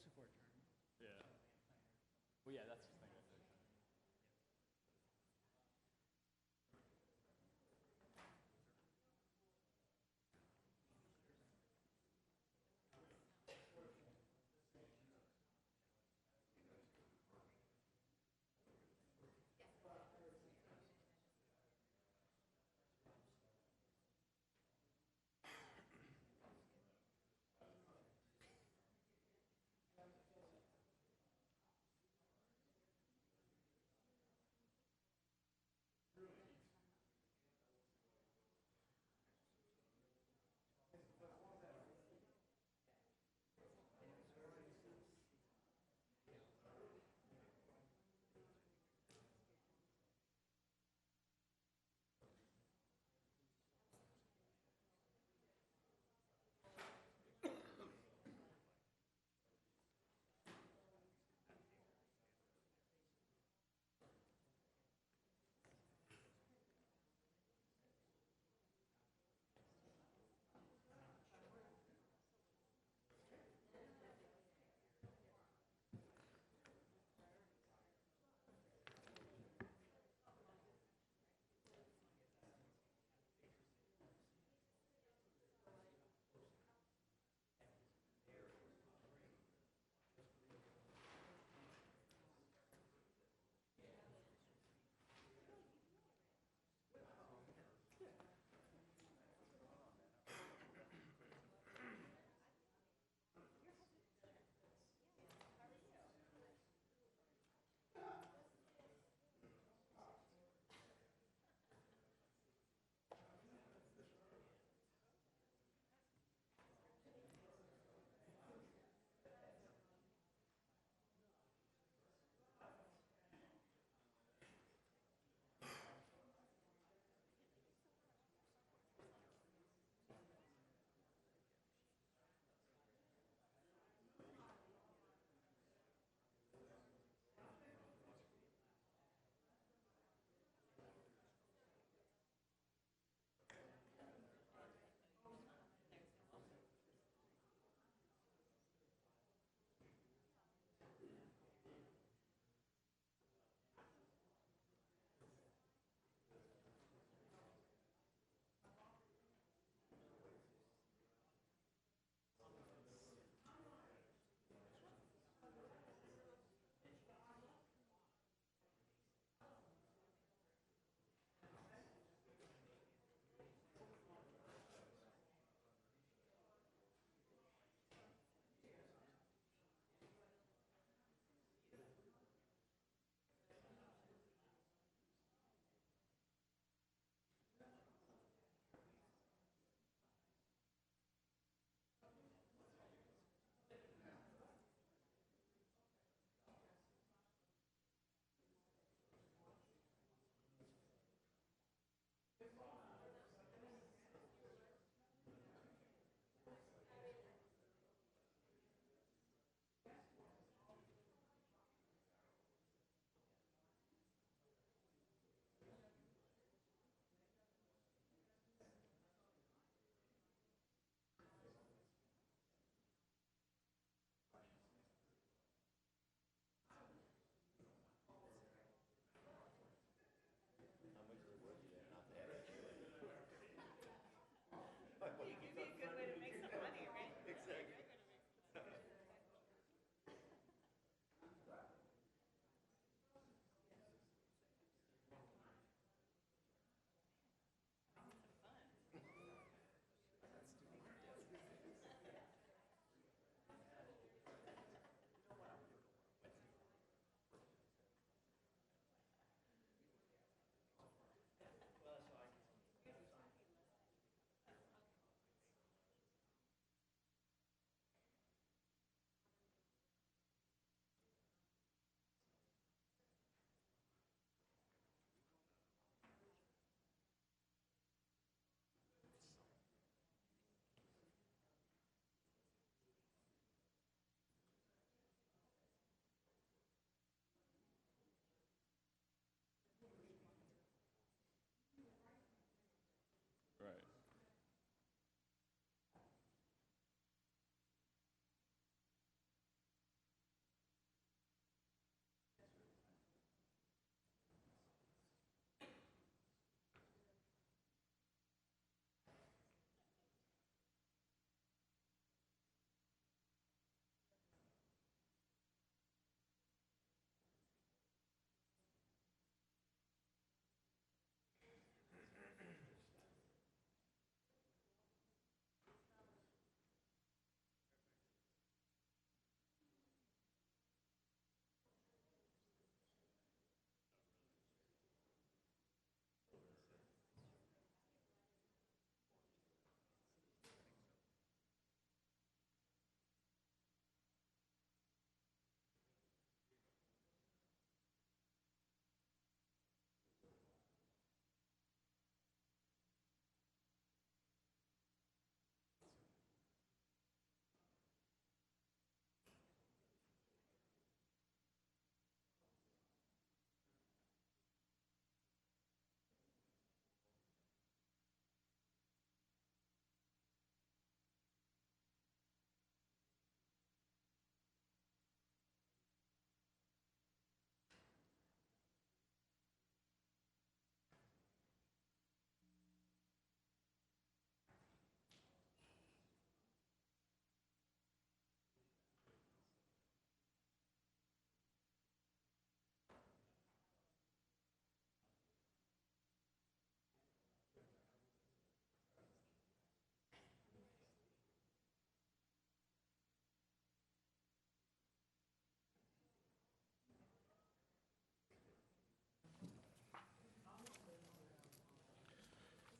closer for a term. Yeah. Well, yeah, that's the thing.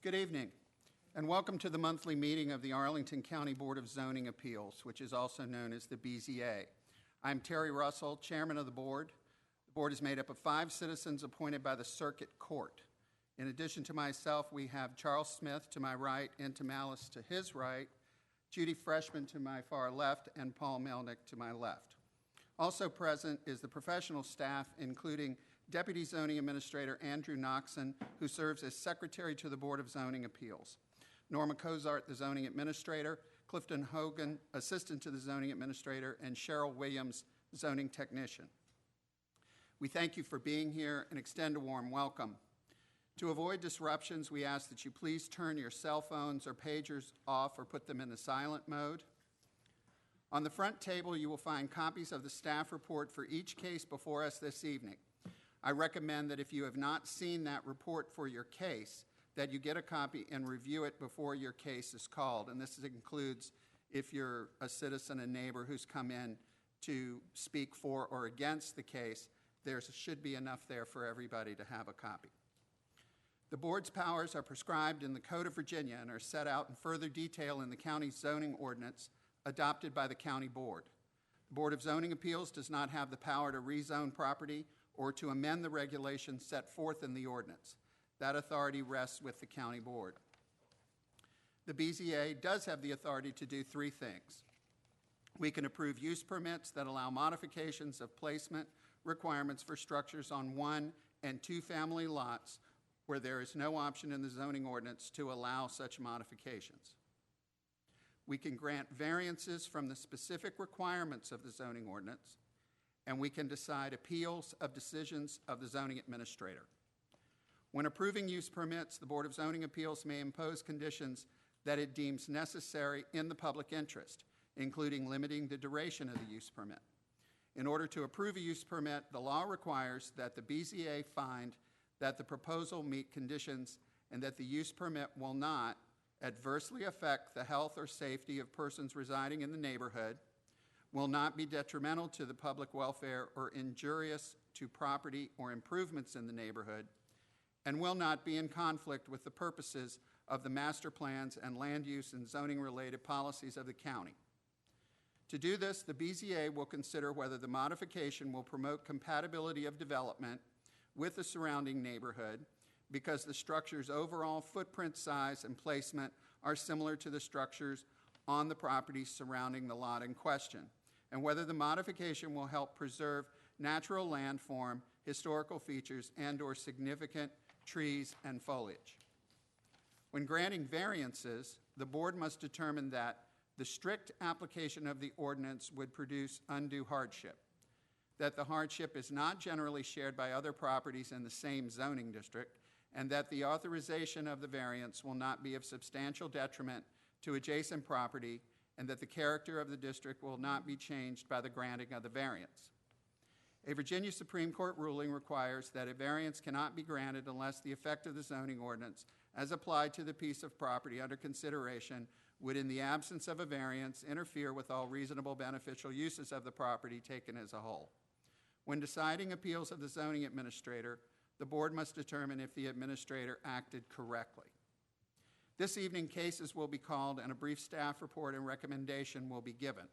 Good evening, and welcome to the monthly meeting of the Arlington County Board of Zoning Appeals, which is also known as the BZA. I'm Terry Russell, chairman of the board. The board is made up of 5 citizens appointed by the Circuit Court. In addition to myself, we have Charles Smith to my right, Inta Malice to his right, Judy Freshman to my far left, and Paul Melnick to my left. Also present is the professional staff, including Deputy Zoning Administrator Andrew Noxon, who serves as Secretary to the Board of Zoning Appeals, Norma Cozart, the Zoning Administrator, Clifton Hogan, Assistant to the Zoning Administrator, and Cheryl Williams, Zoning Technician. We thank you for being here and extend a warm welcome. To avoid disruptions, we ask that you please turn your cell phones or pagers off or put them in the silent mode. On the front table, you will find copies of the staff report for each case before us this evening. I recommend that if you have not seen that report for your case, that you get a copy and review it before your case is called. And this includes if you're a citizen, a neighbor who's come in to speak for or against the case, there should be enough there for everybody to have a copy. The board's powers are prescribed in the Code of Virginia and are set out in further detail in the county's zoning ordinance adopted by the county board. The Board of Zoning Appeals does not have the power to rezone property or to amend the regulations set forth in the ordinance. That authority rests with the county board. The BZA does have the authority to do 3 things. We can approve use permits that allow modifications of placement requirements for structures on 1- and 2-family lots where there is no option in the zoning ordinance to allow such modifications. We can grant variances from the specific requirements of the zoning ordinance, and we can decide appeals of decisions of the zoning administrator. When approving use permits, the Board of Zoning Appeals may impose conditions that it deems necessary in the public interest, including limiting the duration of the use permit. In order to approve a use permit, the law requires that the BZA find that the proposal meet conditions and that the use permit will not adversely affect the health or safety of persons residing in the neighborhood, will not be detrimental to the public welfare or injurious to property or improvements in the neighborhood, and will not be in conflict with the purposes of the master plans and land use and zoning-related policies of the county. To do this, the BZA will consider whether the modification will promote compatibility of development with the surrounding neighborhood because the structure's overall footprint size and placement are similar to the structures on the property surrounding the lot in question, and whether the modification will help preserve natural landform, historical features, and/or significant trees and foliage. When granting variances, the board must determine that the strict application of the ordinance would produce undue hardship, that the hardship is not generally shared by other properties in the same zoning district, and that the authorization of the variance will not be of substantial detriment to adjacent property, and that the character of the district will not be changed by the granting of the variance. A Virginia Supreme Court ruling requires that a variance cannot be granted unless the effect of the zoning ordinance, as applied to the piece of property under consideration, would, in the absence of a variance, interfere with all reasonable beneficial uses of the property taken as a whole. When deciding appeals of the zoning administrator, the board must determine if the administrator acted correctly. This evening, cases will be called and a brief staff report and recommendation will be given.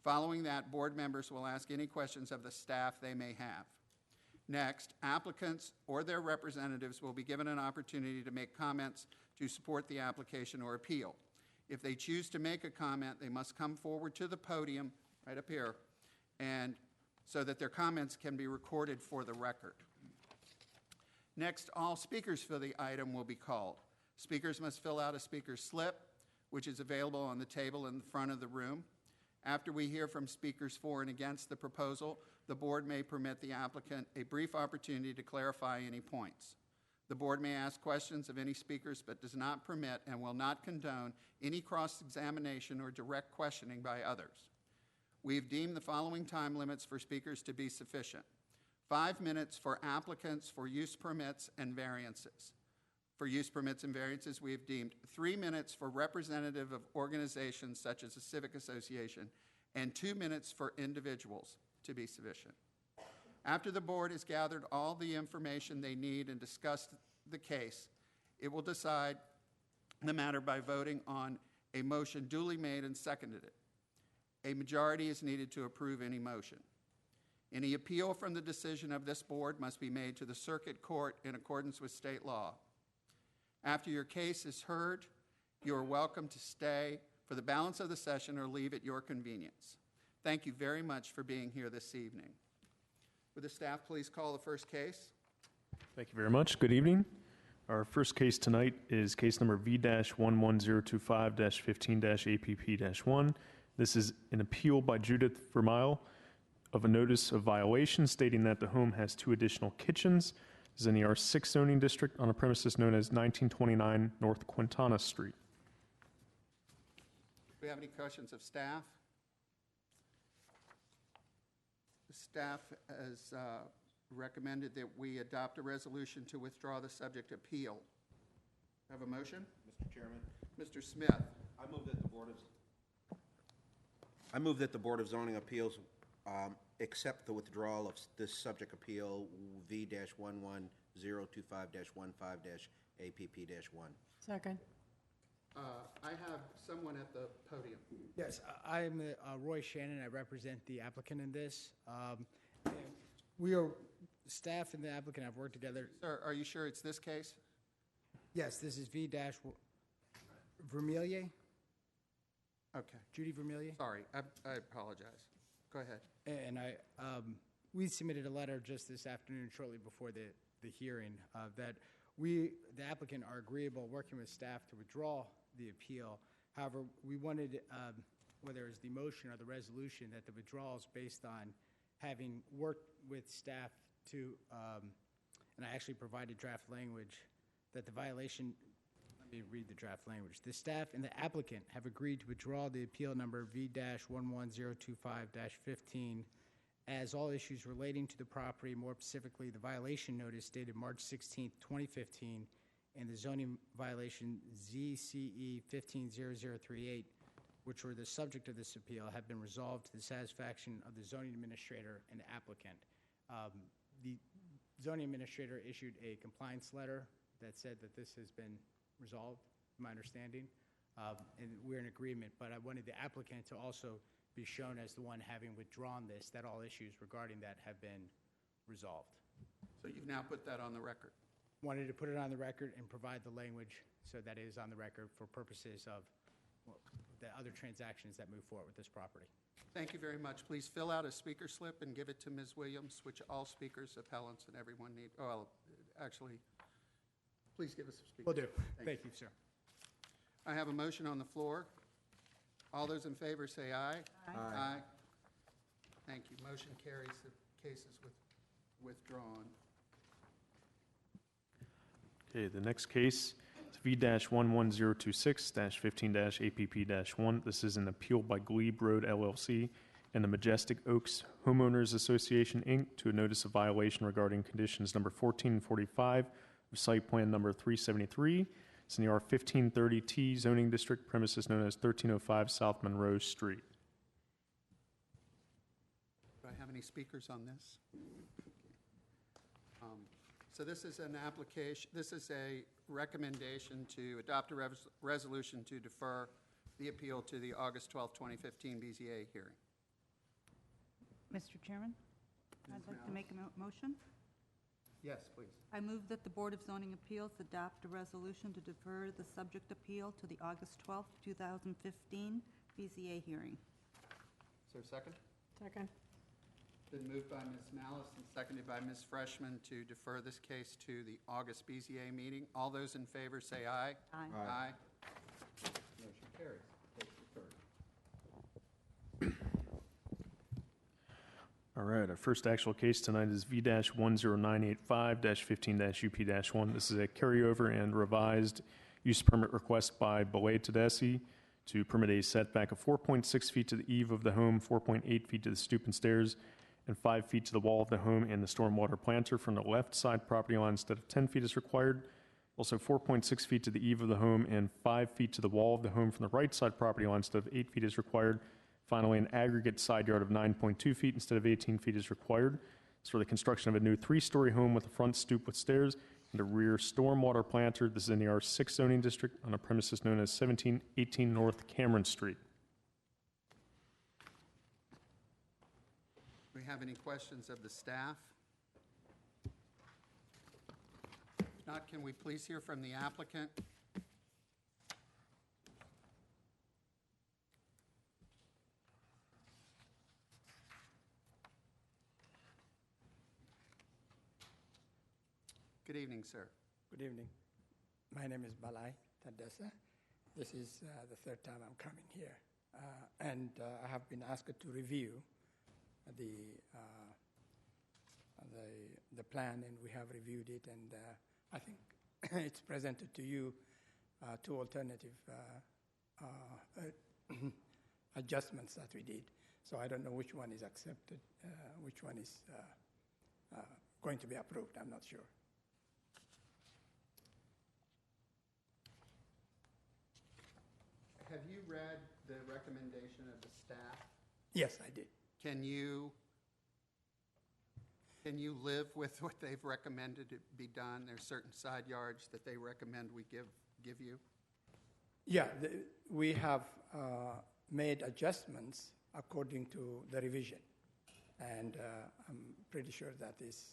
Following that, board members will ask any questions of the staff they may have. Next, applicants or their representatives will be given an opportunity to make comments to support the application or appeal. If they choose to make a comment, they must come forward to the podium, right up here, and so that their comments can be recorded for the record. Next, all speakers for the item will be called. Speakers must fill out a speaker's slip, which is available on the table in the front of the room. After we hear from speakers for and against the proposal, the board may permit the applicant a brief opportunity to clarify any points. The board may ask questions of any speakers but does not permit and will not condone any cross-examination or direct questioning by others. We've deemed the following time limits for speakers to be sufficient. 5 minutes for applicants for use permits and variances. For use permits and variances, we have deemed 3 minutes for representative of organizations such as a civic association and 2 minutes for individuals to be sufficient. After the board has gathered all the information they need and discussed the case, it will decide the matter by voting on a motion duly made and seconded it. A majority is needed to approve any motion. Any appeal from the decision of this board must be made to the circuit court in accordance with state law. After your case is heard, you are welcome to stay for the balance of the session or leave at your convenience. Thank you very much for being here this evening. Would the staff please call the first case? Thank you very much. Good evening. Our first case tonight is case number V-11025-15-APP-1. This is an appeal by Judith Vermeil of a notice of violation stating that the home has 2 additional kitchens. This is in the R6 zoning district on a premises known as 1929 North Quintana Street. Do we have any questions of staff? The staff has recommended that we adopt a resolution to withdraw the subject appeal. Have a motion? Mr. Chairman, Mr. Smith. I move that the Board of Zoning Appeals accept the withdrawal of this subject appeal V-11025-15-APP-1. Second. I have someone at the podium. Yes, I'm Roy Shannon. I represent the applicant in this. We are, staff and the applicant have worked together. Sir, are you sure it's this case? Yes, this is Vermilier, Okay. Judy Vermilier. Sorry, I apologize. Go ahead. And we submitted a letter just this afternoon, shortly before the hearing, that the applicant are agreeable working with staff to withdraw the appeal. However, we wanted, whether it's the motion or the resolution, that the withdrawal is based on having worked with staff to, and I actually provided draft language, that the violation, let me read the draft language. The staff and the applicant have agreed to withdraw the appeal number V-11025-15 as all issues relating to the property, more specifically the violation notice dated March 16, 2015, and the zoning violation ZCE 150038, which were the subject of this appeal, have been resolved to the satisfaction of the zoning administrator and the applicant. The zoning administrator issued a compliance letter that said that this has been resolved, my understanding, and we're in agreement, but I wanted the applicant to also be shown as the one having withdrawn this, that all issues regarding that have been resolved. So you've now put that on the record. Wanted to put it on the record and provide the language so that it is on the record for purposes of the other transactions that move forward with this property. Thank you very much. Please fill out a speaker slip and give it to Ms. Williams, which all speakers, appellants, and everyone need. Oh, well, actually, please give us a speaker. Will do. Thank Thank you, sir. I have a motion on the floor. All those in favor say aye. Aye. Thank you. Motion carries. The case is withdrawn. Okay, the next case is V-11026-15-APP-1. This is an appeal by Glebe Road LLC and the Majestic Oaks Homeowners Association, Inc. to a notice of violation regarding conditions number 14 and 45 of site plan number 373. It's in the R1530T zoning district, premises known as 1305 South Monroe Street. Do I have any speakers on this? So this is an application, this is a recommendation to adopt a resolution to defer the appeal to the August 12, 2015 BZA hearing. Mr. Chairman, I'd like to make a motion. Yes, please. I move that the Board of Zoning Appeals adopt a resolution to defer the subject appeal to the August 12, 2015 BZA hearing. Is there a second? Second. Been moved by Ms. Malice and seconded by Ms. Freshman to defer this case to the August BZA meeting. All those in favor say aye. Aye. Aye. Motion carries. Case deferred. All right, our first actual case tonight is V-10985-15-UP-1. This is a carryover and revised use permit request by Belay Tedeschi to permit a setback of 4.6 feet to the eave of the home, 4.8 feet to the stoop and stairs, and 5 feet to the wall of the home and the stormwater planter from the left side property line instead of 10 feet as required. Also 4.6 feet to the eave of the home and 5 feet to the wall of the home from the right side property line instead of 8 feet as required. Finally, an aggregate side yard of 9.2 feet instead of 18 feet is required. It's for the construction of a new 3-story home with a front stoop with stairs and a rear stormwater planter. This is in the R6 zoning district on a premises known as 1718 North Cameron Street. Do we have any questions of the staff? If not, can we please hear from the applicant? Good evening, sir. Good evening. My name is Balai Tadessa. This is the third time I'm coming here. And I have been asked to review the plan, and we have reviewed it, and I think it's presented to you two alternative adjustments that we did. So I don't know which one is accepted, which one is going to be approved. I'm not sure. Have you read the recommendation of the staff? Yes, I did. Can you live with what they've recommended it be done? There's certain side yards that they recommend we give you? Yeah, we have made adjustments according to the revision, and I'm pretty sure that is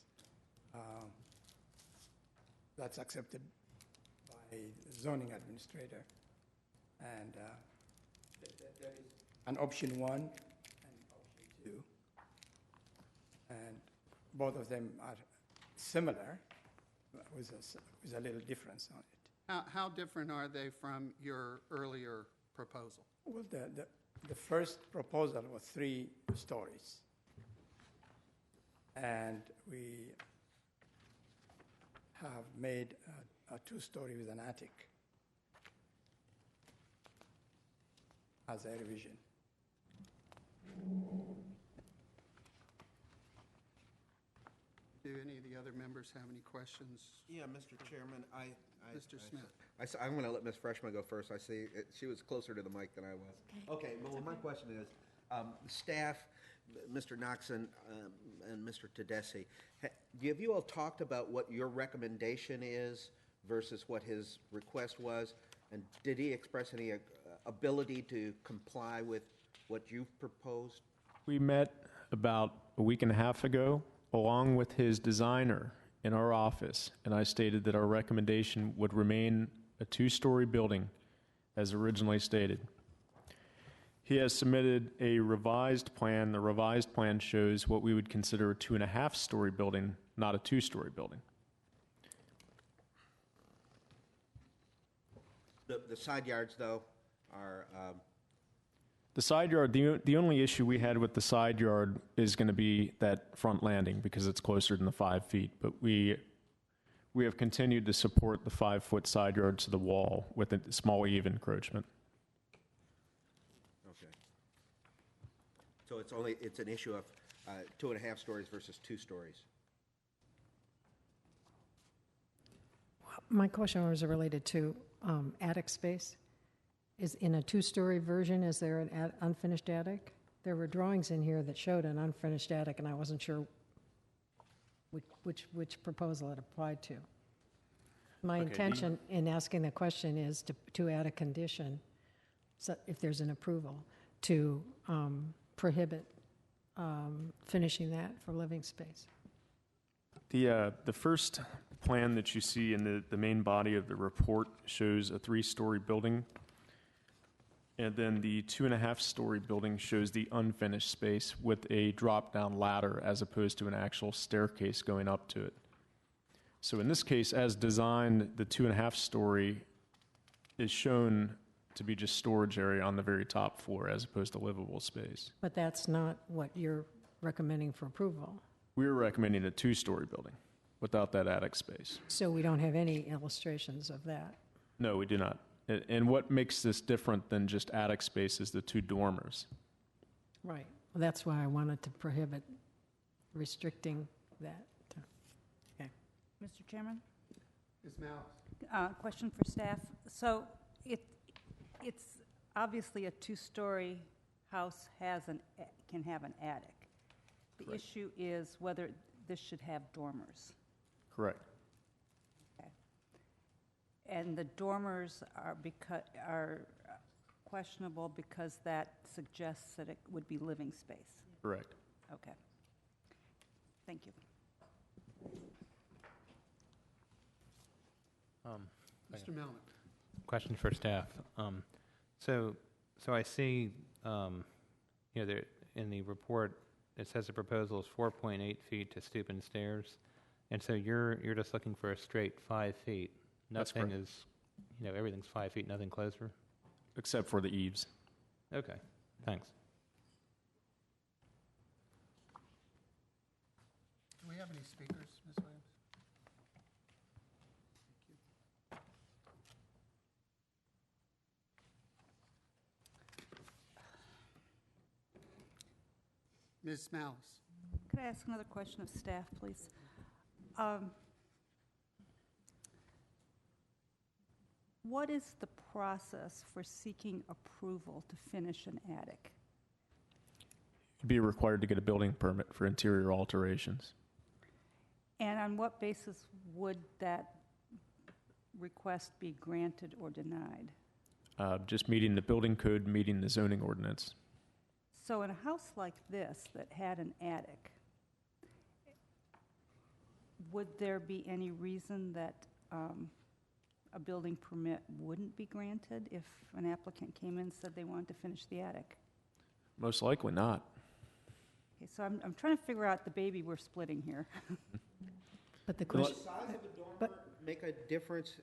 that's accepted by the zoning administrator. And there is an option 1 and option 2, and both of them are similar, with a little difference on it. How different are they from your earlier proposal? Well, the first proposal was 3 stories, and we have made a 2-story with an attic as a revision. Do any of the other members have any questions? Yeah, Mr. Chairman, Mr. Smith. I'm going to let Ms. Freshman go first. I see she was closer to the mic than I was. Okay, well, my question is, staff, Mr. Noxon and Mr. Tedeschi, have you all talked about what your recommendation is versus what his request was? And did he express any ability to comply with what you've proposed? We met about a week and a half ago along with his designer in our office, and I stated that our recommendation would remain a 2-story building as originally stated. He has submitted a revised plan. The revised plan shows what we would consider a 2.5-story building, not a 2-story building. The side yards, though, are... The side yard, the only issue we had with the side yard is going to be that front landing because it's closer than the 5 feet. But we have continued to support the 5-foot side yard to the wall with a small eave encroachment. Okay. So it's an issue of 2.5 stories versus 2 stories. My question was related to attic space. Is in a 2-story version, is there an unfinished attic? There were drawings in here that showed an unfinished attic, and I wasn't sure which proposal it applied to. My intention in asking the question is to add a condition, so if there's an approval, to prohibit finishing that for living space. The first plan that you see in the main body of the report shows a 3-story building. And then the 2.5-story building shows the unfinished space with a drop-down ladder as opposed to an actual staircase going up to it. So in this case, as designed, the 2.5-story is shown to be just storage area on the very top floor as opposed to livable space. But that's not what you're recommending for approval. We're recommending a 2-story building without that attic space. So we don't have any illustrations of that. No, we do not. And what makes this different than just attic space is the 2 dormers. Right. Well, that's why I wanted to prohibit restricting that. Okay. Mr. Chairman? Ms. Malice? Question for staff. So it's obviously a 2-story house can have an attic. The Correct. issue is whether this should have dormers. Correct. And the dormers are questionable because that suggests that it would be living space. Correct. Okay. Thank you. Mr. Melnick. Question for staff. So I see, there in the report it says the proposal is 4.8 feet to stoop and stairs, and so you're just looking for a straight 5 feet. That's Nothing correct. is, everything's 5 feet, nothing closer. Except for the eaves. Okay, thanks. Do we have any speakers, Ms. Williams? Ms. Malice. Could I ask another question of staff, please? What is the process for seeking approval to finish an attic? You'd be required to get a building permit for interior alterations. And on what basis would that request be granted or denied? Just meeting the building code, meeting the zoning ordinance. So in a house like this that had an attic, would there be any reason that a building permit wouldn't be granted if an applicant came in and said they wanted to finish the attic? Most likely not. Okay, so I'm trying to figure out the baby we're splitting here. But the Does question, the size of a dormer make a difference?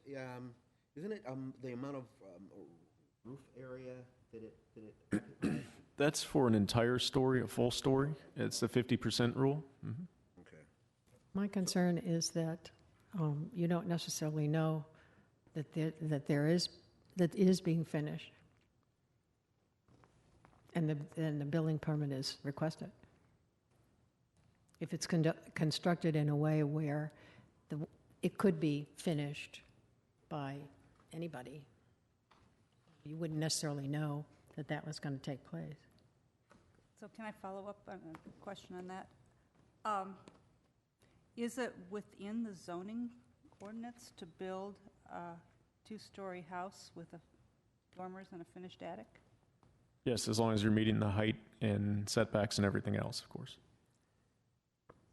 Isn't it the amount of roof area that it occupies? That's for an entire story, a full story. It's the 50% rule. Mm-hmm. Okay. my concern is that you don't necessarily know that is being finished, and the building permit is requested. If it's constructed in a way where it could be finished by anybody, you wouldn't necessarily know that was going to take place. So can I follow up on a question on that? Is it within the zoning ordinance to build a two-story house with dormers and a finished attic? Yes, as long as you're meeting the height and setbacks and everything else, of course.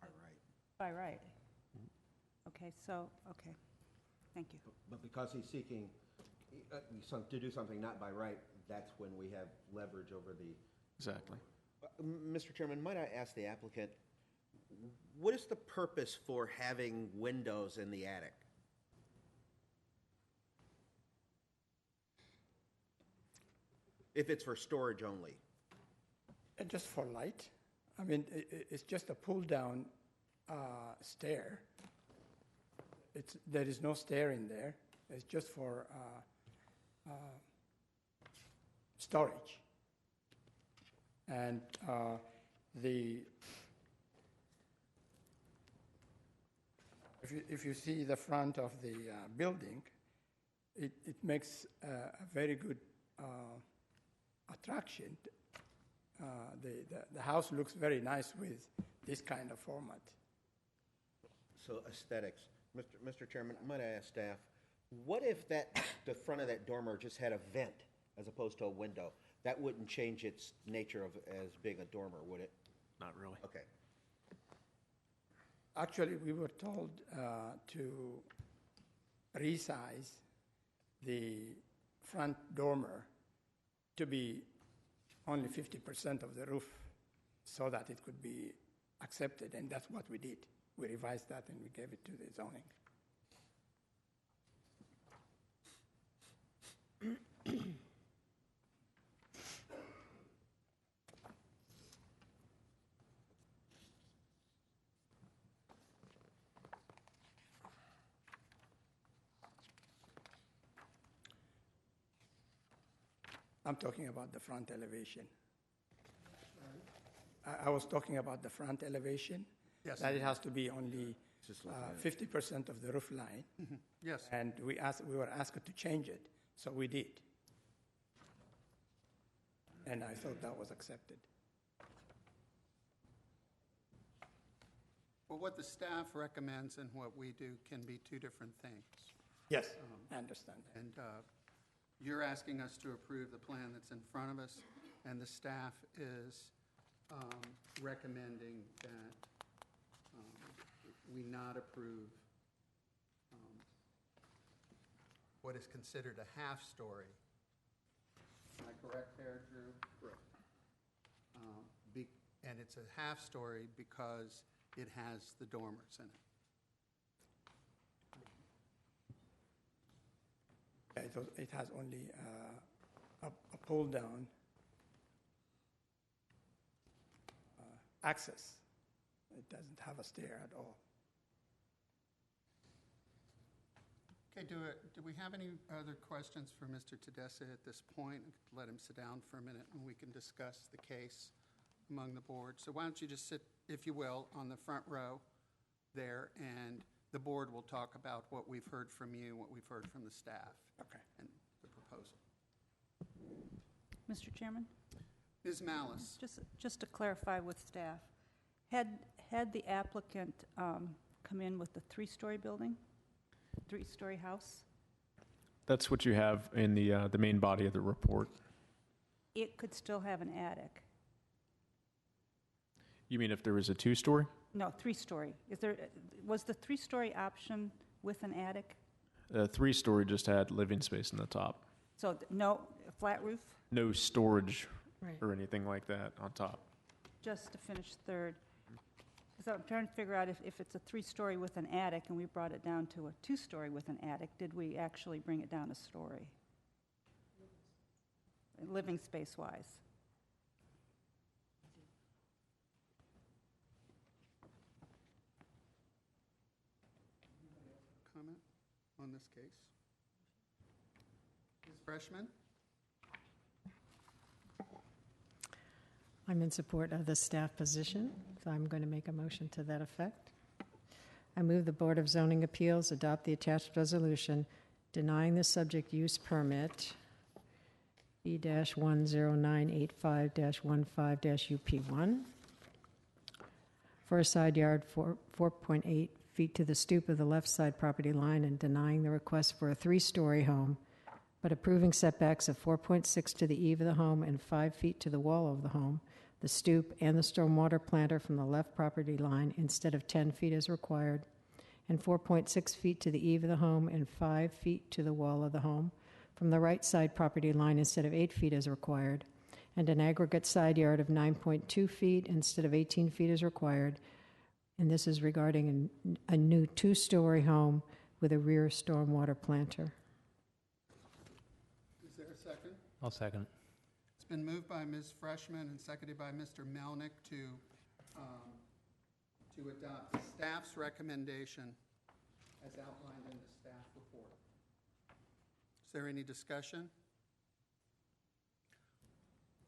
All right. By right. Okay, okay. Thank you. But because he's seeking to do something not by right, that's when we have leverage over the... Exactly. Mr. Chairman, might I ask the applicant, what is the purpose for having windows in the attic? If it's for storage only? Just for light. I mean, it's just a pull-down stair. There is no stair in there. It's just for storage. And if you see the front of the building, it makes a very good attraction. The house looks very nice with this kind of format. So aesthetics. Mr. Chairman, might I ask staff, what if the front of that dormer just had a vent as opposed to a window? That wouldn't change its nature of as big a dormer, would it? Not really. Okay. Actually, we were told to resize the front dormer to be only 50% of the roof so that it could be accepted, and that's what we did. We revised that and we gave it to the zoning. I'm talking about the front elevation. I was talking about the front elevation. Yes. That it has to be only Just looking at it. 50% of the roof line. Yes. And we were asked to change it, so we did. And I thought that was accepted. Well, what the staff recommends and what we do can be two different things. Yes, I understand. And you're asking us to approve the plan that's in front of us, and the staff is recommending that we not approve what is considered a half-story. Am I correct there, Drew? Correct. And it's a half-story because it has the dormers in it. It has only a pull-down access. It doesn't have a stair at all. Okay, do we have any other questions for Mr. Tedeschi at this point? Let him sit down for a minute and we can discuss the case among the board. So why don't you just sit, if you will, on the front row there, and the board will talk about what we've heard from you, what we've heard from the staff. Okay. And the proposal. Mr. Chairman, Ms. Malice, just to clarify with staff, had the applicant come in with the three-story building, three-story house, That's what you have in the main body of the report. it could still have an attic. You mean if there was a two-story? No, three-story. Was the three-story option with an attic? Three-story just had living space in the top. So no, a flat roof? No storage Right. or anything like that on top. Just to finish third. Because I'm trying to figure out if it's a three-story with an attic and we brought it down to a two-story with an attic, did we actually bring it down a story? Living space-wise. comment on this case? Ms. Freshman? I'm in support of the staff position, so I'm going to make a motion to that effect. I move the Board of Zoning Appeals adopt the attached resolution denying the subject use permit B-10985-15-UP1 for a side yard 4.8 feet to the stoop of the left side property line and denying the request for a three-story home, but approving setbacks of 4.6 to the eave of the home and 5 feet to the wall of the home, the stoop, and the stormwater planter from the left property line instead of 10 feet as required, and 4.6 feet to the eave of the home and 5 feet to the wall of the home from the right side property line instead of 8 feet as required, and an aggregate side yard of 9.2 feet instead of 18 feet as required. And this is regarding a new two-story home with a rear stormwater planter. Is there a second? I'll second. It's been moved by Ms. Freshman and seconded by Mr. Melnick to adopt the staff's recommendation as outlined in the staff report. Is there any discussion?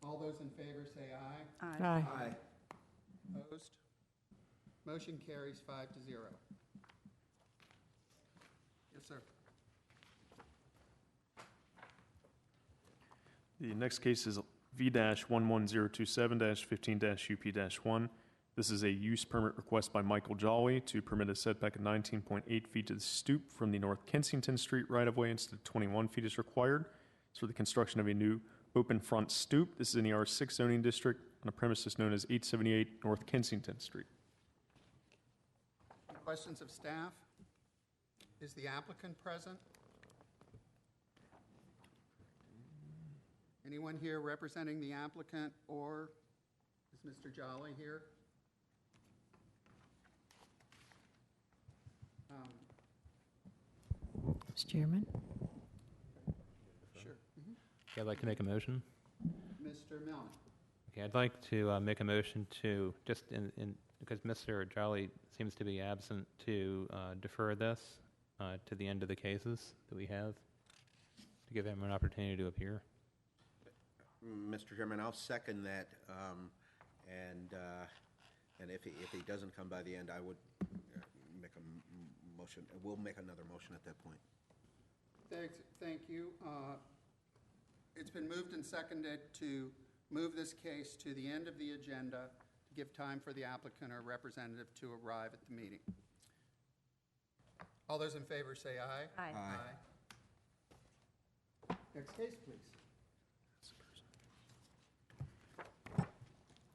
All those in favor say aye. Aye. Aye. Opposed? Motion carries 5-0. Yes, sir. The next case is V-11027-15-UP-1. This is a use permit request by Michael Jolly to permit a setback of 19.8 feet to the stoop from the North Kensington Street right-of-way instead of 21 feet as required. It's for the construction of a new open front stoop. This is in the R6 zoning district on a premises known as 878 North Kensington Street. Any questions of staff? Is the applicant present? Anyone here representing the applicant, or is Mr. Jolly here? Mr. Chairman? Sure. Okay, I'd like to make a motion. Mr. Melnick. Okay, I'd like to make a motion to, just because Mr. Jolly seems to be absent, to defer this to the end of the cases that we have, to give him an opportunity to appear. Mr. Chairman, I'll second that, and if he doesn't come by the end, I would make a motion. We'll make another motion at that point. Thank you. It's been moved and seconded to move this case to the end of the agenda to give time for the applicant or representative to arrive at the meeting. All those in favor say aye. Aye. Next case, please.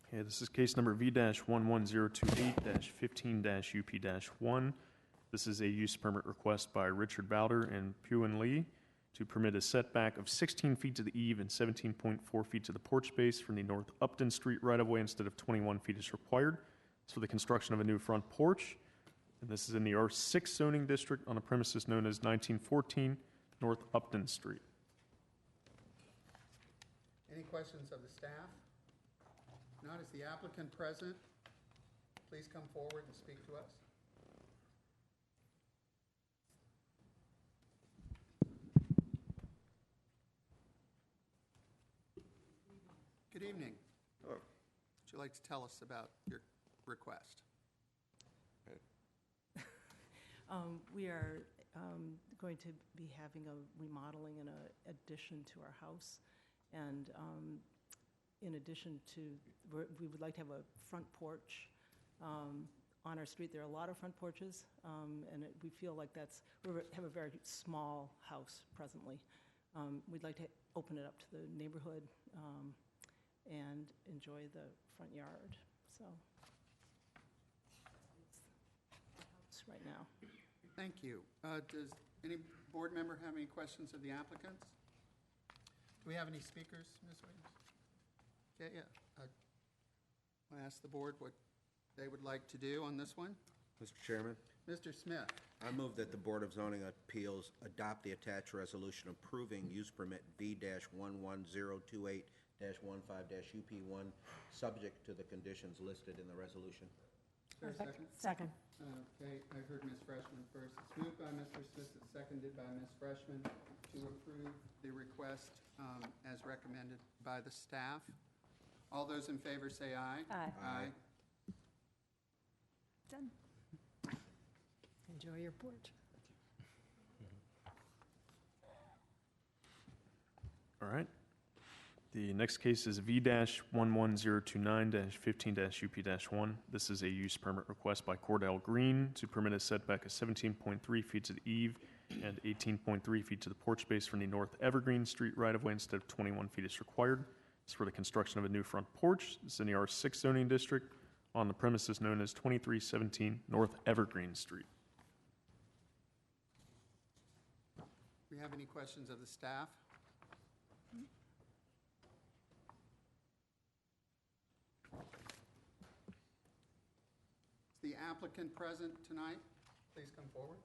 Okay, this is case number V-11028-15-UP-1. This is a use permit request by Richard Bowder and Pugh Lee to permit a setback of 16 feet to the eave and 17.4 feet to the porch space from the North Upton Street right-of-way instead of 21 feet as required. It's for the construction of a new front porch. And this is in the R6 zoning district on a premises known as 1914 North Upton Street. Any questions of the staff? If not, is the applicant present? Please come forward and speak to us. Good evening. Hello. Would you like to tell us about your request? We are going to be having a remodeling and an addition to our house. And in addition to, we would like to have a front porch on our street. There are a lot of front porches, and we feel like we have a very small house presently. We'd like to open it up to the neighborhood and enjoy the front yard. So it's the house right now. Thank you. Does any board member have any questions of the applicants? Do we have any speakers, Ms. Williams? Okay, yeah. I'll ask the board what they would like to do on this one. Mr. Chairman, Mr. Smith, I move that the Board of Zoning Appeals adopt the attached resolution approving use permit V-11028-15-UP1, subject to the conditions listed in the resolution. is there a second? Second. Okay, I heard Ms. Freshman first. It's moved by Mr. Smith, it's seconded by Ms. Freshman to approve the request as recommended by the staff. All those in favor say aye. Aye. Aye. Done. Enjoy your porch. All right. The next case is V-11029-15-UP-1. This is a use permit request by Cordell Green to permit a setback of 17.3 feet to the eave and 18.3 feet to the porch space from the North Evergreen Street right-of-way instead of 21 feet as required. It's for the construction of a new front porch. It's in the R6 zoning district on the premises known as 2317 North Evergreen Street. Do we have any questions of the staff? Is the applicant present tonight? Please come forward.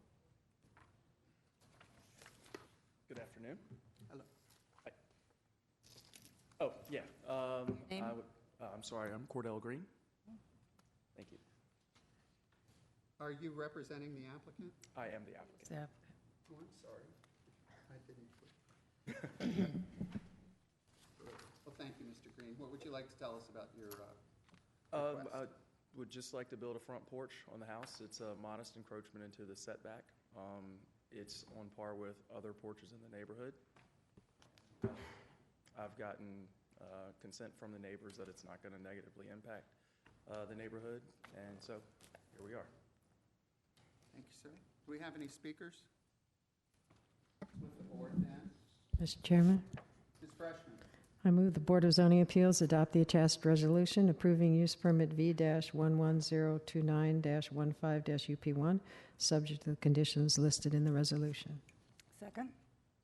Good afternoon. Hello. Hi. Oh, yeah. Name? I'm sorry, I'm Cordell Green. Thank you. Are you representing the applicant? I am the applicant. Zap. Oh, I'm sorry. I didn't. Well, thank you, Mr. Green. What would you like to tell us about your request? I would just like to build a front porch on the house. It's a modest encroachment into the setback. It's on par with other porches in the neighborhood. I've gotten consent from the neighbors that it's not going to negatively impact the neighborhood, and so here we are. Thank you, sir. Do we have any speakers? With the board then. Mr. Chairman, Ms. Freshman. I move the Board of Zoning Appeals adopt the attached resolution approving use permit V-11029-15-UP1, subject to the conditions listed in the resolution. Second?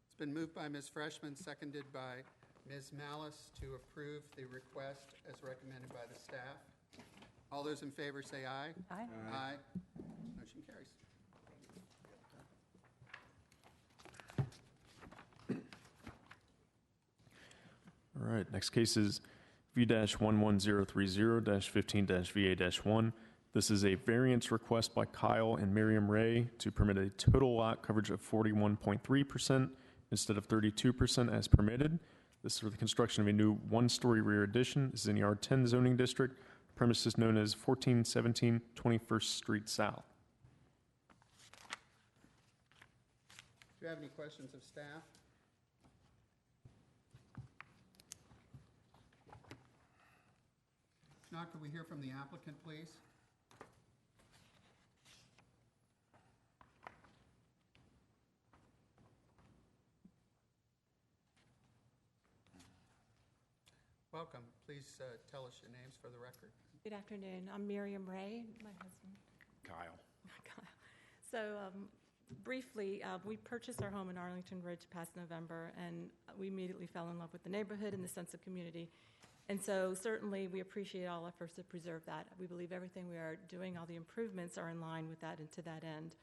It's been moved by Ms. Freshman, seconded by Ms. Malice to approve the request as recommended by the staff. All those in favor say aye. Aye. Aye. Motion carries. All right, next case is V-11030-15-VA-1. This is a variance request by Kyle and Miriam Ray to permit a total lot coverage of 41.3% instead of 32% as permitted. This is for the construction of a new one-story rear addition. This is in the R10 zoning district, premises known as 1417 21st Street South. Do you have any questions of staff? If not, could we hear from the applicant, please? Welcome. Please tell us your names for the record. Good afternoon. I'm Miriam Ray, my husband. Kyle. Kyle. So briefly, we purchased our home in Arlington Ridge past November, and we immediately fell in love with the neighborhood and the sense of community. And so certainly we appreciate all efforts to preserve that. We believe everything we are doing, all the improvements are in line with that and to that end.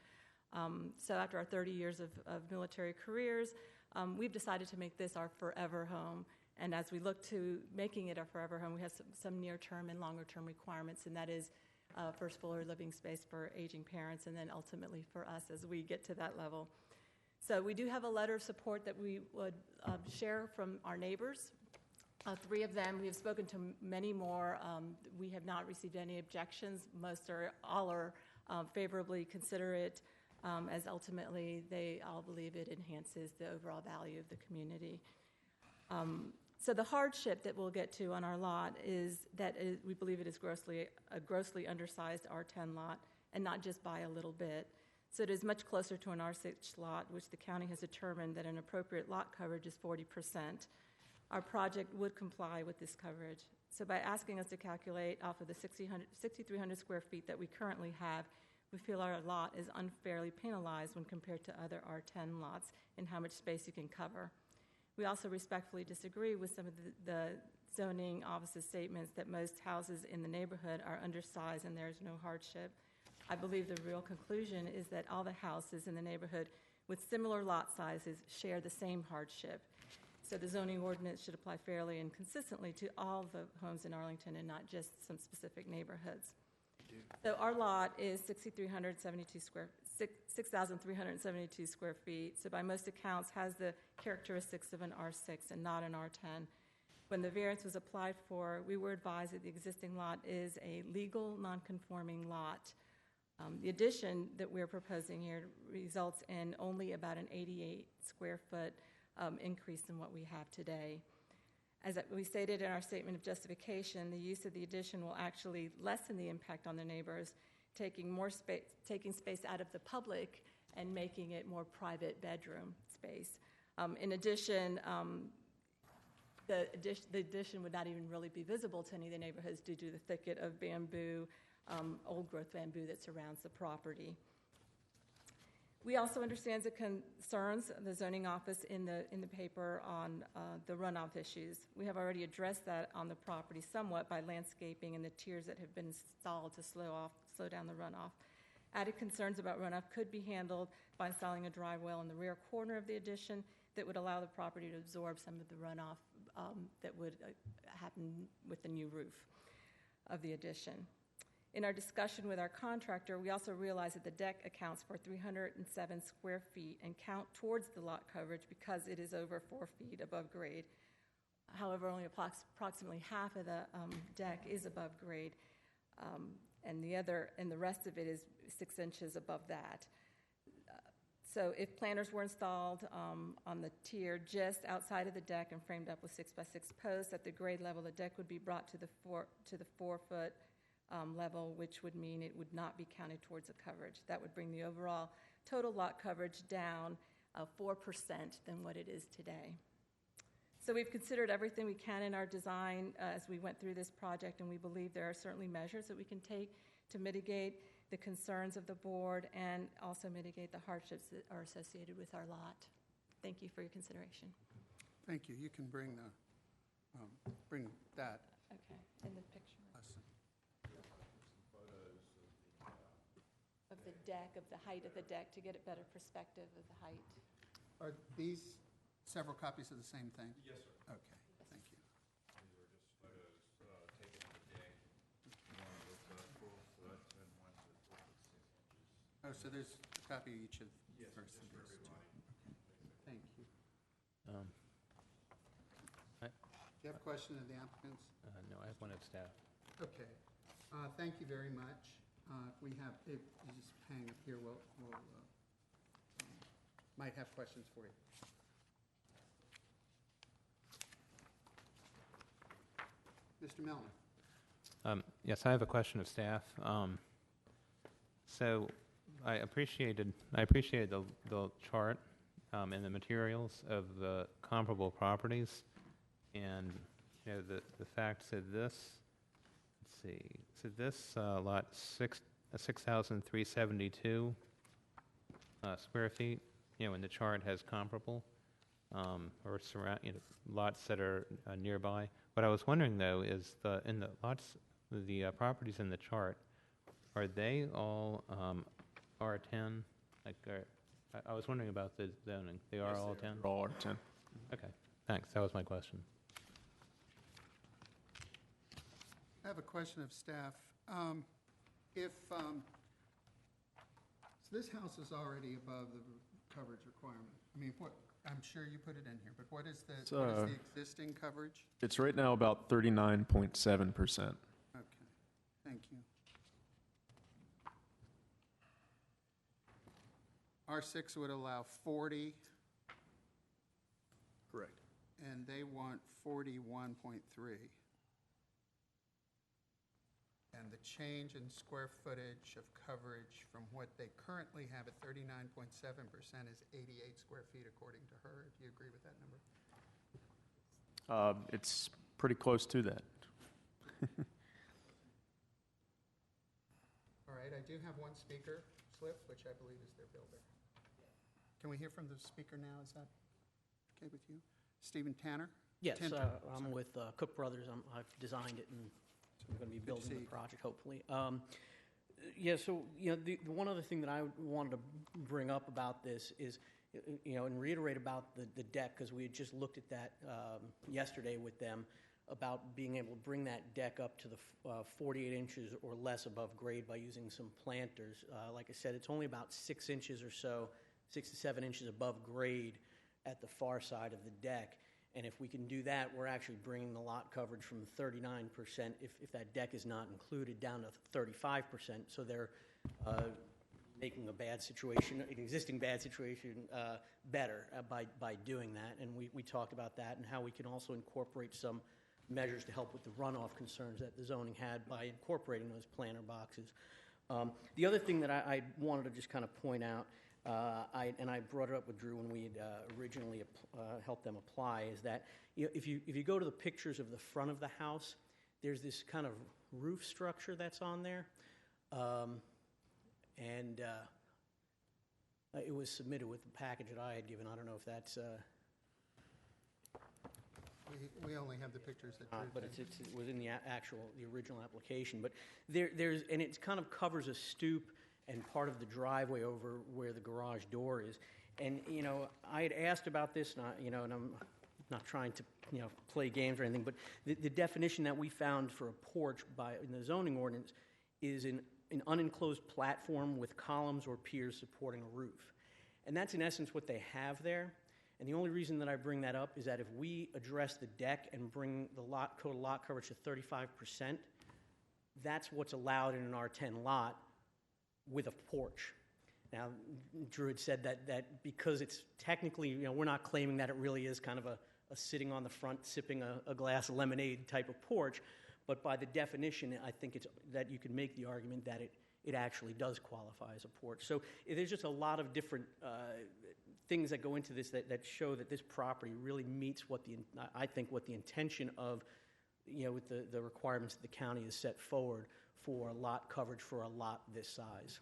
So after our 30 years of military careers, we've decided to make this our forever home. And as we look to making it our forever home, we have some near-term and longer-term requirements, and that is first floor living space for aging parents, and then ultimately for us as we get to that level. So we do have a letter of support that we would share from our neighbors. 3 of them. We have spoken to many more. We have not received any objections. All are favorably considerate, as ultimately they all believe it enhances the overall value of the community. So the hardship that we'll get to on our lot is that we believe it is a grossly undersized R10 lot, and not just by a little bit. So it is much closer to an R6 lot, which the county has determined that an appropriate lot coverage is 40%. Our project would comply with this coverage. So by asking us to calculate off of the 6,300 square feet that we currently have, we feel our lot is unfairly penalized when compared to other R10 lots in how much space you can cover. We also respectfully disagree with some of the zoning office's statements that most houses in the neighborhood are undersized and there is no hardship. I believe the real conclusion is that all the houses in the neighborhood with similar lot sizes share the same hardship. So the zoning ordinance should apply fairly and consistently to all the homes in Arlington and not just some specific neighborhoods. So our lot is 6,372 square feet. So by most accounts has the characteristics of an R6 and not an R10. When the variance was applied for, we were advised that the existing lot is a legal non-conforming lot. The addition that we're proposing here results in only about an 88 square foot increase in what we have today. As we stated in our statement of justification, the use of the addition will actually lessen the impact on the neighbors, taking space out of the public and making it more private bedroom space. In addition, the addition would not even really be visible to any of the neighborhoods due to the thicket of bamboo, old growth bamboo that surrounds the property. We also understand the concerns of the zoning office in the paper on the runoff issues. We have already addressed that on the property somewhat by landscaping and the tiers that have been installed to slow down the runoff. Added concerns about runoff could be handled by installing a dry well in the rear corner of the addition that would allow the property to absorb some of the runoff that would happen with the new roof of the addition. In our discussion with our contractor, we also realized that the deck accounts for 307 square feet and count towards the lot coverage because it is over 4 feet above grade. However, only approximately half of the deck is above grade, and the rest of it is 6 inches above that. So if planters were installed on the tier just outside of the deck and framed up with 6x6 posts at the grade level, the deck would be brought to the 4 foot level, which would mean it would not be counted towards the coverage. That would bring the overall total lot coverage down 4% than what it is today. So we've considered everything we can in our design as we went through this project, and we believe there are certainly measures that we can take to mitigate the concerns of the board and also mitigate the hardships that are associated with our lot. Thank you for your consideration. Thank you. You can bring that. Okay, in the picture. Of the deck, of the height of the deck, to get a better perspective of the height. Are these several copies of the same thing? Yes, sir. Okay, thank you. These are just photos taken of the deck. One with 4 foot and one with 6 inches. Oh, so there's a copy of each of Yes, first just of for these two. everybody. Thank you. I- Do you have a question of the applicants? No, I have one of staff. Okay. Thank you very much. If you just hang up here, we'll might have questions for you. Mr. Milner. Yes, I have a question of staff. So I appreciated the chart and the materials of the comparable properties, and the fact that this, let's see, so this lot 6,372 square feet, and the chart has comparable or surround, lots that are nearby. What I was wondering though is in the lots, the properties in the chart, are they all R10? Like, I was wondering about the zoning. They are all 10? They're all R10. Okay, thanks. That was my question. I have a question of staff. So this house is already above the coverage requirement. I mean, I'm sure you put it in here, but what is the existing coverage? It's right now about 39.7%. Okay, thank you. R6 would allow 40, Correct. and they want 41.3. And the change in square footage of coverage from what they currently have at 39.7% is 88 square feet according to her. Do you agree with that number? It's pretty close to that. All right, I do have one speaker slip, which I believe is their builder. Can we hear from the speaker now? Is that okay with you? Stephen Tanner? Yes, Tinter, I'm sorry. with Cook Brothers. I've designed it, and I'm going to be building see the you. project, hopefully. Yeah, so, the one other thing that I wanted to bring up about this is, and reiterate about the deck, because we had just looked at that yesterday with them, about being able to bring that deck up to the 48 inches or less above grade by using some planters. Like I said, it's only about 6 inches or so, 6 to 7 inches above grade at the far side of the deck. And if we can do that, we're actually bringing the lot coverage from 39%, if that deck is not included, down to 35%. So they're making an existing bad situation, better by doing that. And we talked about that and how we can also incorporate some measures to help with the runoff concerns that the zoning had by incorporating those planter boxes. The other thing that I wanted to just kind of point out, I brought it up with Drew when we had originally helped them apply, is that if you go to the pictures of the front of the house, there's this kind of roof structure that's on there, and it was submitted with the package that I had given. I don't know if that's. We only have the pictures that Drew But did. it was in the original application. But there's and it kind of covers a stoop and part of the driveway over where the garage door is. And I had asked about this, and I'm not trying to play games or anything, but the definition that we found for a porch in the zoning ordinance is an unenclosed platform with columns or piers supporting a roof. And that's in essence what they have there. And the only reason that I bring that up is that if we address the deck and bring the total lot coverage to 35%, that's what's allowed in an R10 lot with a porch. Now, Drew had said that because it's technically, we're not claiming that it really is kind of a sitting on the front sipping a glass of lemonade type of porch, but by the definition, I think it's that you can make the argument that it actually does qualify as a porch. So there's just a lot of different things that go into this that show that this property really meets what the intention of, with the requirements that the county has set forward for lot coverage for a lot this size.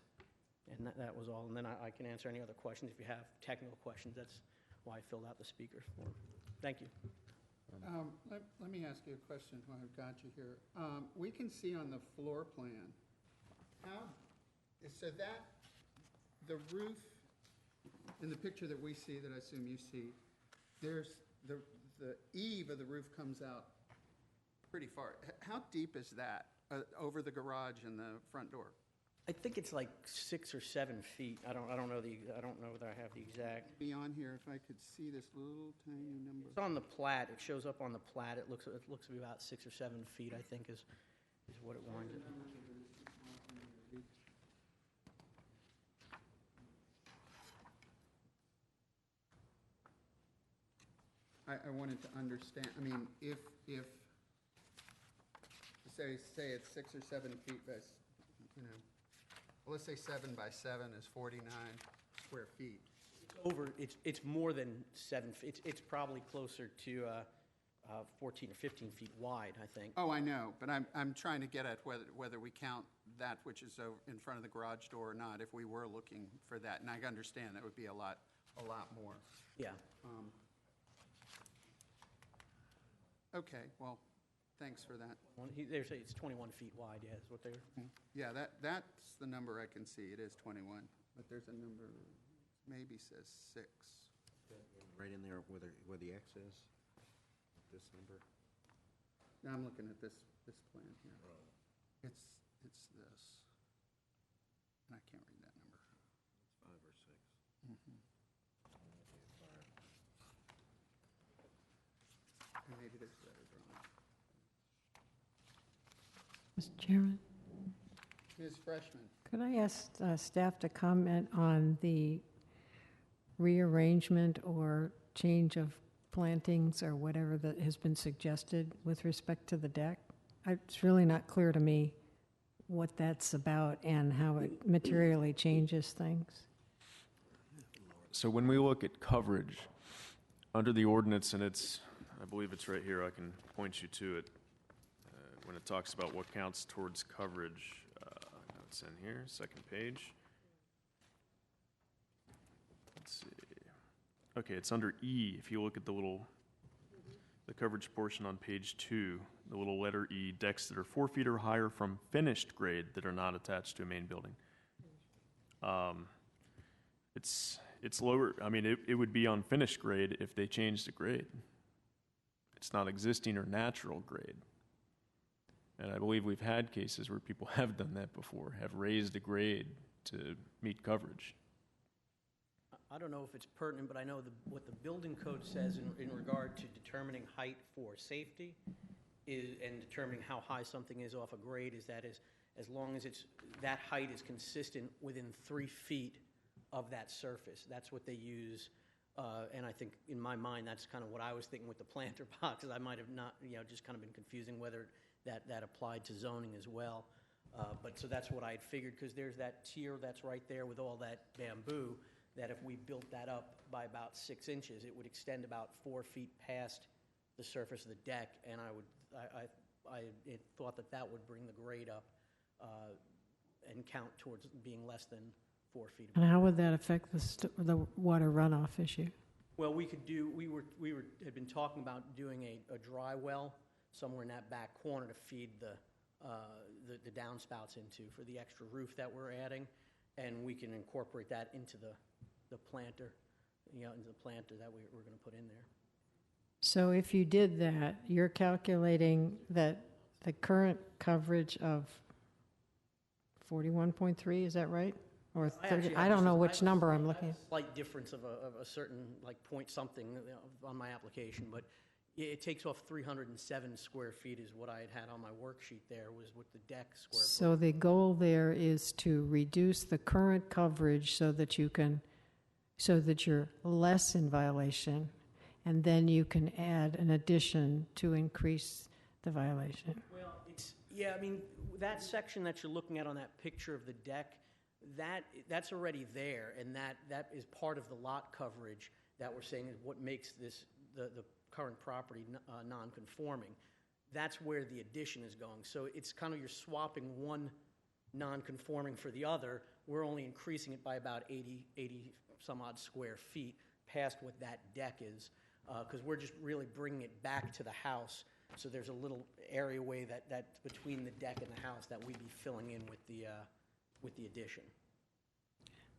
And that was all. And then I can answer any other questions if you have technical questions. That's why I filled out the speaker form. Thank you. Let me ask you a question while I've got you here. We can see on the floor plan, so that the roof, in the picture that we see, that I assume you see, there's the eave of the roof comes out pretty far. How deep is that over the garage and the front door? I think it's like 6 or 7 feet. I don't know that I have the exact. Be on here if I could see this little tiny number. It's on the plat. It shows up on the plat. It looks to be about 6 or 7 feet, I think, is what it winds up. I wanted to understand, I mean, if say it's 6 or 7 feet by, well, let's say 7 by 7 is 49 square feet. It's more than 7 feet. It's probably closer to 14 or 15 feet wide, I think. Oh, I know, but I'm trying to get at whether we count that which is in front of the garage door or not, if we were looking for that. And I understand that would be a lot more. Yeah. Okay, well, thanks for that. They're saying it's 21 feet wide, yeah, is what they're... Yeah, that's the number I can see. It is 21, but there's a number, maybe says 6. Right in there where the X is, this number. Now I'm looking at this plan here. It's this, and I can't read that number. It's 5 or 6. And maybe there's a better drawing. Mr. Chairman, Ms. Freshman. could I ask staff to comment on the rearrangement or change of plantings or whatever that has been suggested with respect to the deck? It's really not clear to me what that's about and how it materially changes things. So when we look at coverage, under the ordinance, and I believe it's right here, I can point you to it, when it talks about what counts towards coverage, it's in here, second page. Let's see. Okay, it's under E. If you look at the coverage portion on page 2, the little letter E, decks that are 4 feet or higher from finished grade that are not attached to a main building. It's lower. I mean, it would be on finished grade if they changed the grade. It's not existing or natural grade. And I believe we've had cases where people have done that before, have raised a grade to meet coverage. I don't know if it's pertinent, but I know what the building code says in regard to determining height for safety and determining how high something is off a grade is that as long as that height is consistent within 3 feet of that surface. That's what they use. And I think in my mind, that's kind of what I was thinking with the planter boxes. I might have not, just kind of been confusing whether that applied to zoning as well. But so that's what I had figured, because there's that tier that's right there with all that bamboo, that if we built that up by about 6 inches, it would extend about 4 feet past the surface of the deck, and I thought that would bring the grade up and count towards being less than 4 feet. And how would that affect the water runoff issue? Well, we had been talking about doing a dry well somewhere in that back corner to feed the downspouts into for the extra roof that we're adding, and we can incorporate that into the planter, into the planter that we're going to put in there. So if you did that, you're calculating that the current coverage of 41.3, is that right? Or 30, I don't know which number I'm looking at. Slight difference of a certain, point something on my application, but it takes off 307 square feet is what I had on my worksheet there, was with the deck square foot. So the goal there is to reduce the current coverage so that you're less in violation, and then you can add an addition to increase the violation. Well, that section that you're looking at on that picture of the deck, that's already there, and that is part of the lot coverage that we're saying is what makes this the current property non-conforming. That's where the addition is going. So it's kind of you're swapping one non-conforming for the other. We're only increasing it by about 80 some odd square feet past what that deck is, because we're just really bringing it back to the house. So there's a little areaway that's between the deck and the house that we'd be filling in with the addition.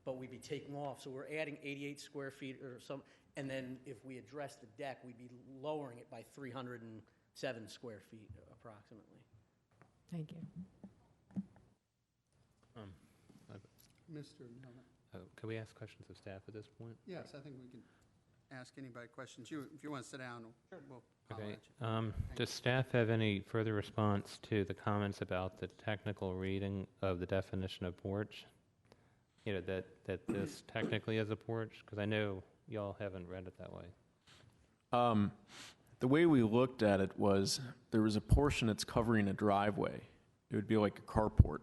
But we'd be taking off, so we're adding 88 square feet or some, and then if we address the deck, we'd be lowering it by 307 square feet approximately. Thank you. Mr. Miller. Could we ask questions of staff at this point? Yes, I think we can ask anybody questions. If you want to sit down, we'll holler Okay. at you. Does staff have any further response to the comments about the technical reading of the definition of porch? That this technically is a porch? Because I know y'all haven't read it that way. The way we looked at it was there was a portion that's covering a driveway. It would be like a carport.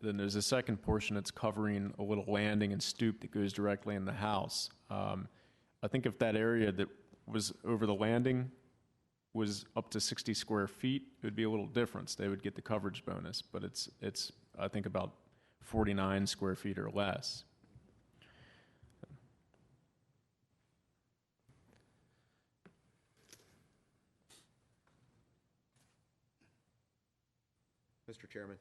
Then there's a second portion that's covering a little landing and stoop that goes directly in the house. I think if that area that was over the landing was up to 60 square feet, it would be a little different. They would get the coverage bonus, but it's I think about 49 square feet or less. Mr. Chairman,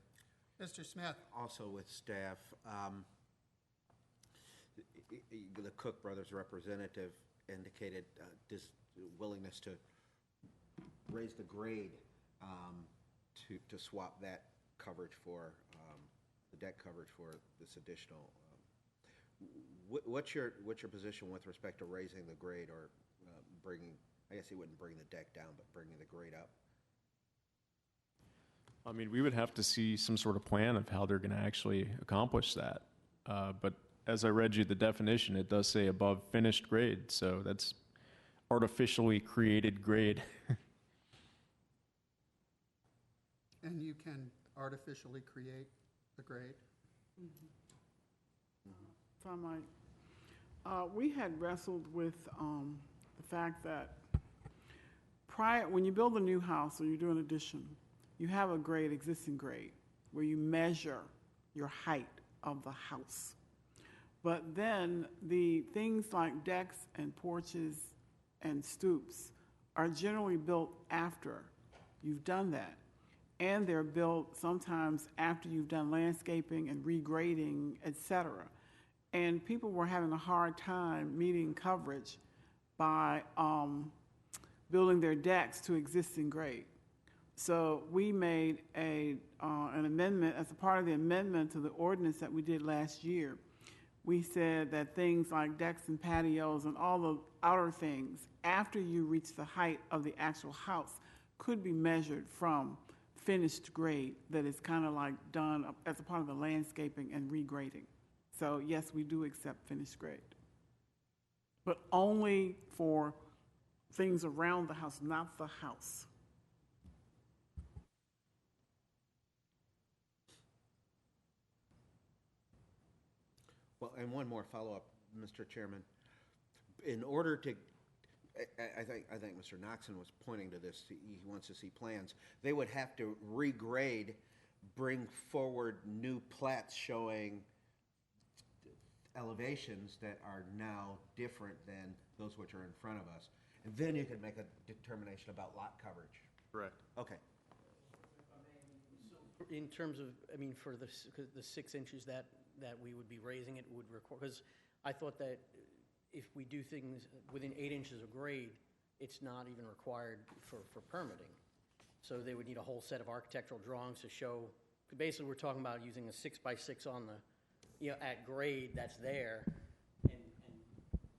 Mr. Smith? also with staff, the Cook Brothers representative indicated willingness to raise the grade to swap that coverage for the deck coverage for this additional. What's your position with respect to raising the grade or bringing? I guess he wouldn't bring the deck down, but bringing the grade up. I mean, we would have to see some sort of plan of how they're going to actually accomplish that. But as I read you the definition, it does say above finished grade, so that's artificially created grade. And you can artificially create the grade? If I might. We had wrestled with the fact that when you build a new house or you do an addition, you have a grade, existing grade, where you measure your height of the house. But then the things like decks and porches and stoops are generally built after you've done that. And they're built sometimes after you've done landscaping and regrading, et cetera. And people were having a hard time meeting coverage by building their decks to existing grade. So we made an amendment, as a part of the amendment to the ordinance that we did last year. We said that things like decks and patios and all the outer things, after you reach the height of the actual house, could be measured from finished grade that is kind of like done as a part of the landscaping and regrading. So yes, we do accept finished grade, but only for things around the house, not the house. Well, and one more follow-up, Mr. Chairman. In order to, I think Mr. Noxon was pointing to this. He wants to see plans. They would have to regrade, bring forward new plats showing elevations that are now different than those which are in front of us, and then you can make a determination about lot coverage. Correct. Okay. In terms of, I mean, for the 6 inches that we would be raising, it would record, because I thought that if we do things within 8 inches of grade, it's not even required for permitting. So they would need a whole set of architectural drawings to show, basically we're talking about using a 6x6 on the, at grade that's there and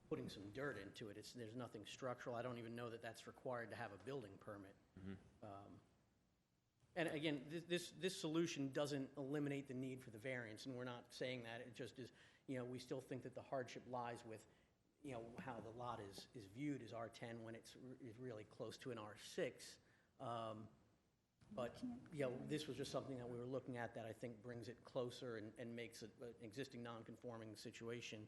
putting some dirt into it. There's nothing structural. I don't even know that that's required to have a building permit. And again, this solution doesn't eliminate the need for the variance, and we're not saying that. It just is, we still think that the hardship lies with, how the lot is viewed as R10 when it's really close to an R6. But, this was just something that we were looking at that I think brings it closer and makes an existing non-conforming situation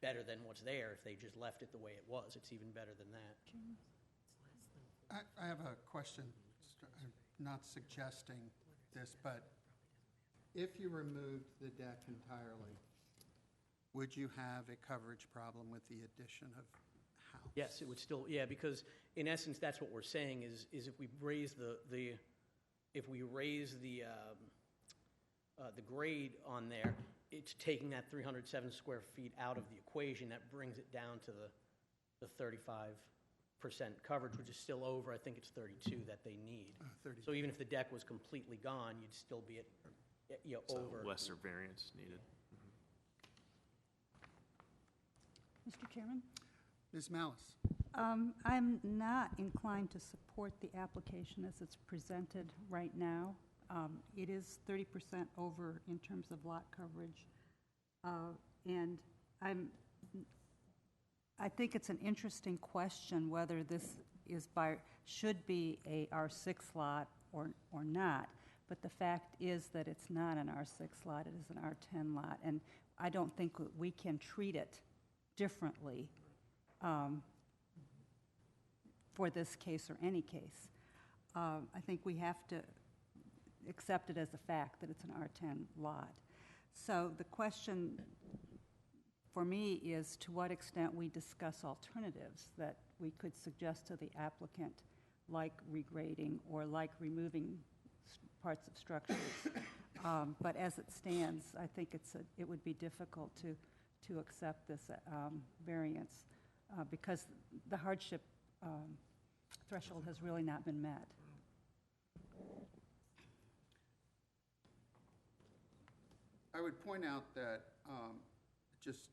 better than what's there. If they just left it the way it was, it's even better than that. I have a question. I'm not suggesting this, but if you removed the deck entirely, would you have a coverage problem with the addition of house? Yes, it would still, because in essence, that's what we're saying is if we raise the grade on there, it's taking that 307 square feet out of the equation. That brings it down to the 35% coverage, which is still over, I think it's 32 that they need. 32. So even if the deck was completely gone, you'd still be at over. Lesser variance needed. Mr. Chairman? Ms. Malice? I'm not inclined to support the application as it's presented right now. It is 30% over in terms of lot coverage. And I think it's an interesting question whether this should be a R6 lot or not. But the fact is that it's not an R6 lot, it is an R10 lot. And I don't think we can treat it differently for this case or any case. I think we have to accept it as a fact that it's an R10 lot. So the question for me is to what extent we discuss alternatives that we could suggest to the applicant, like regrading or like removing parts of structures. But as it stands, I think it would be difficult to accept this variance because the hardship threshold has really not been met. I would point out that just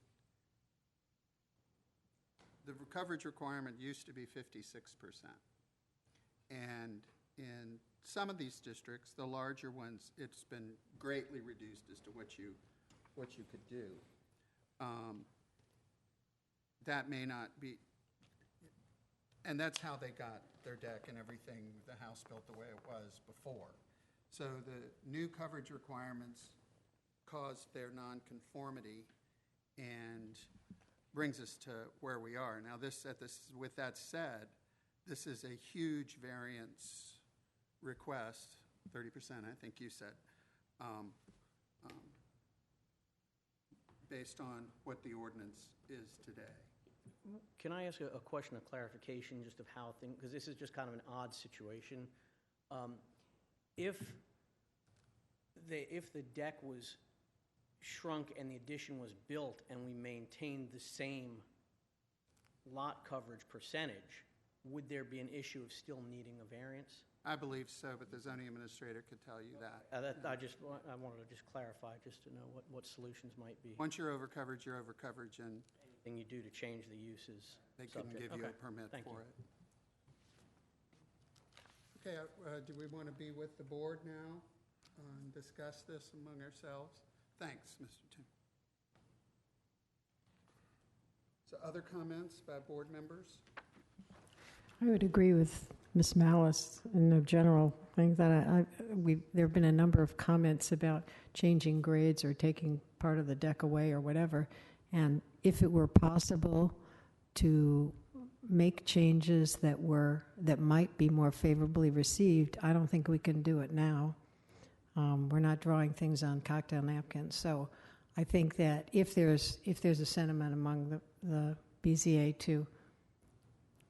the coverage requirement used to be 56%. And in some of these districts, the larger ones, it's been greatly reduced as to what you could do. That may not be, and that's how they got their deck and everything, the house built the way it was before. So the new coverage requirements caused their nonconformity and brings us to where we are. Now, with that said, this is a huge variance request, 30%, I think you said, based on what the ordinance is today. Can I ask a question of clarification just of how things, because this is just kind of an odd situation. If the deck was shrunk and the addition was built and we maintained the same lot coverage percentage, would there be an issue of still needing a variance? I believe so, but the zoning administrator could tell you that. I wanted to just clarify, just to know what solutions might be. Once you're over coverage, you're over coverage, and Anything you do to change the uses. they couldn't give you a permit for it. Okay, do we want to be with the board now and discuss this among ourselves? Thanks, Mr. Tim. So other comments by board members? I would agree with Ms. Malice in the general thing that there have been a number of comments about changing grades or taking part of the deck away or whatever. And if it were possible to make changes that might be more favorably received, I don't think we can do it now. We're not drawing things on cocktail napkins. So I think that if there's a sentiment among the BZA to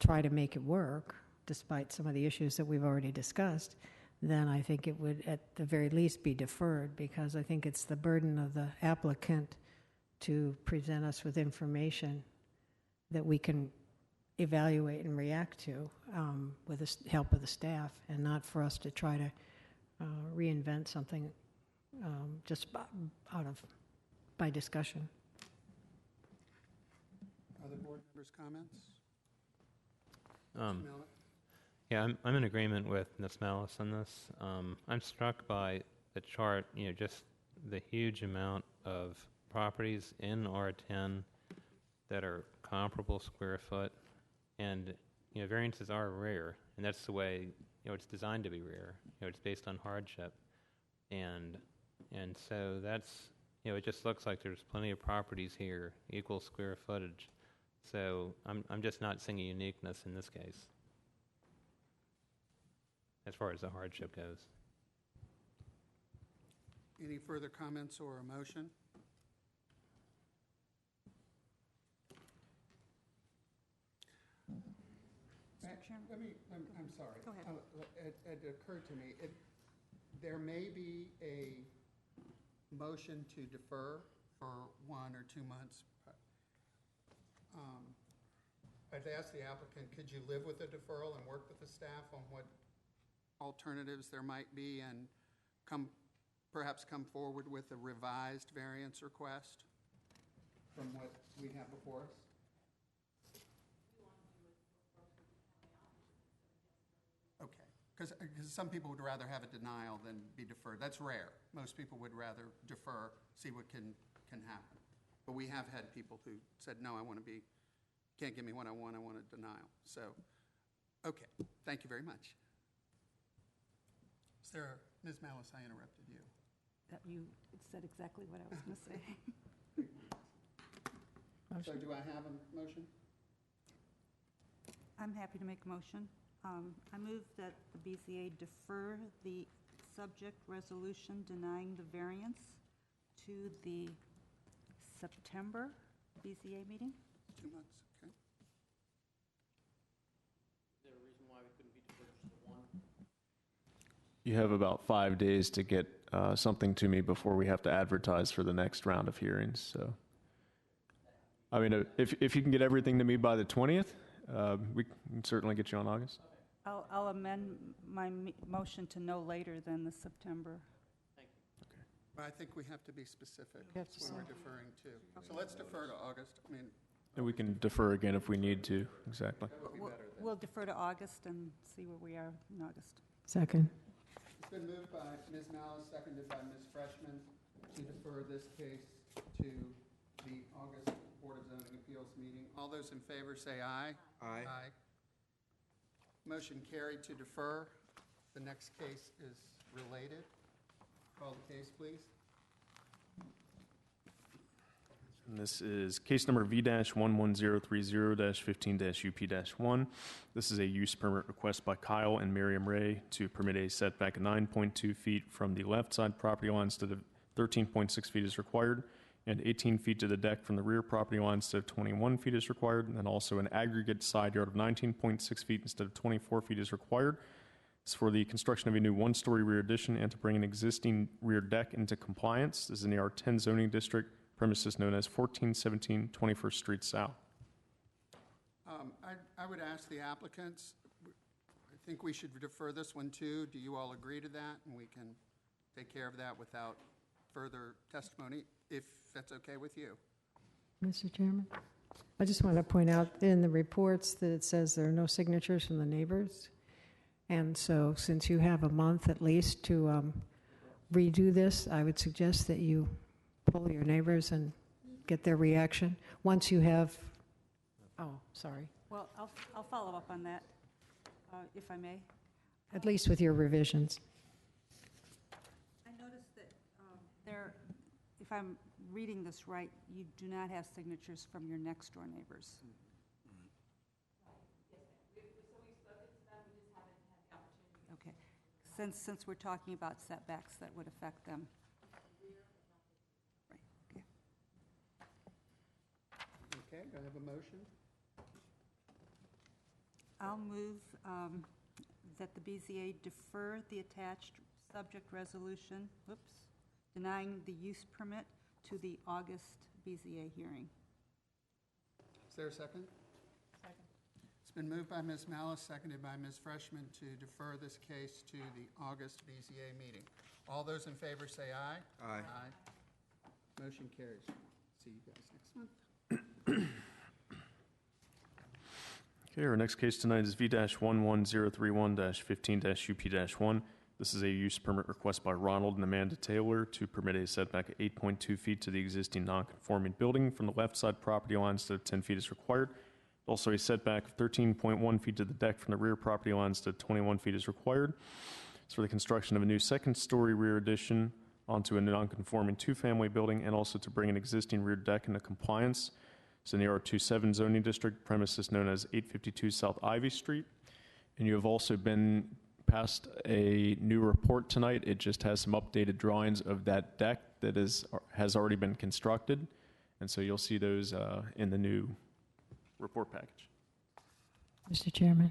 try to make it work, despite some of the issues that we've already discussed, then I think it would at the very least be deferred, because I think it's the burden of the applicant to present us with information that we can evaluate and react to with the help of the staff, and not for us to try to reinvent something just by discussion. Other board members' comments? Yeah, I'm in agreement with Ms. Malice on this. I'm struck by the chart, just the huge amount of properties in R10 that are comparable square foot, and variances are rare, and that's the way it's designed to be rare. It's based on hardship, and so that's it just looks like there's plenty of properties here equal square footage. So I'm just not seeing a uniqueness in this case as far as the hardship goes. Any further comments or a motion? I'm sorry. Go ahead. It occurred to me, there may be a motion to defer for 1 or 2 months. I'd ask the applicant, could you live with the deferral and work with the staff on what alternatives there might be, and perhaps come forward with a revised variance request from what we have before us? Okay, because some people would rather have a denial than be deferred. That's rare. Most people would rather defer, see what can happen. But we have had people who said, no, can't give me what I want a denial. So, okay, thank you very much. Ms. Malice, I interrupted you. That you said exactly what I was going to say. So do I have a motion? I'm happy to make a motion. I move that the BZA defer the subject resolution denying the variance to the September BZA meeting. 2 months, okay. Is there a reason why we couldn't be deferred just to one? You have about 5 days to get something to me before we have to advertise for the next round of hearings. So, I mean, if you can get everything to me by the 20th, we can certainly get you on August. I'll amend my motion to no later than the September. But I think we have to be specific We have to when we're deferring to. So let's defer to August. I mean, And we can defer again if we need to. Exactly. that would be better then. We'll defer to August and see where we are in August. Second. It's been moved by Ms. Malice, seconded by Ms. Freshman, to defer this case to the August Board of Zoning Appeals meeting. All those in favor say aye. Aye. Motion carried to defer. The next case is related. Call the case, please. And this is case number V-11030-15-UP-1. This is a use permit request by Kyle and Miriam Ray to permit a setback of 9.2 feet from the left side property line instead of 13.6 feet as required, and 18 feet to the deck from the rear property line instead of 21 feet as required, and then also an aggregate side yard of 19.6 feet instead of 24 feet as required. It's for the construction of a new one-story rear addition and to bring an existing rear deck into compliance. This is in the R10 zoning district, premises known as 1417 21st Street South. I would ask the applicants, I think we should defer this one too. Do you all agree to that? And we can take care of that without further testimony, if that's okay with you. Mr. Chairman, I just want to point out in the reports that it says there are no signatures from the neighbors. And so since you have a month at least to redo this, I would suggest that you poll your neighbors and get their reaction. Once you have, sorry, Well, I'll follow up on that, if I may. at least with your revisions. I noticed that there, if I'm reading this right, you do not have signatures from your next-door neighbors. Okay. Since we're talking about setbacks that would affect them. Right, okay. Okay, do I have a motion? I'll move that the BZA defer the attached subject resolution, denying the use permit to the August BZA hearing. Is there a second? Second. It's been moved by Ms. Malice, seconded by Ms. Freshman to defer this case to the August BZA meeting. All those in favor say aye. Aye. Motion carries. See you guys next month. Okay, our next case tonight is V-11031-15-UP-1. This is a use permit request by Ronald and Amanda Taylor to permit a setback of 8.2 feet to the existing non-conforming building from the left side property line instead of 10 feet as required. Also a setback of 13.1 feet to the deck from the rear property line instead of 21 feet as required. It's for the construction of a new second-story rear addition onto a non-conforming two-family building and also to bring an existing rear deck into compliance. It's in the R27 zoning district, premises known as 852 South Ivy Street. And you have also been passed a new report tonight. It just has some updated drawings of that deck that has already been constructed. And so you'll see those in the new report package. Mr. Chairman,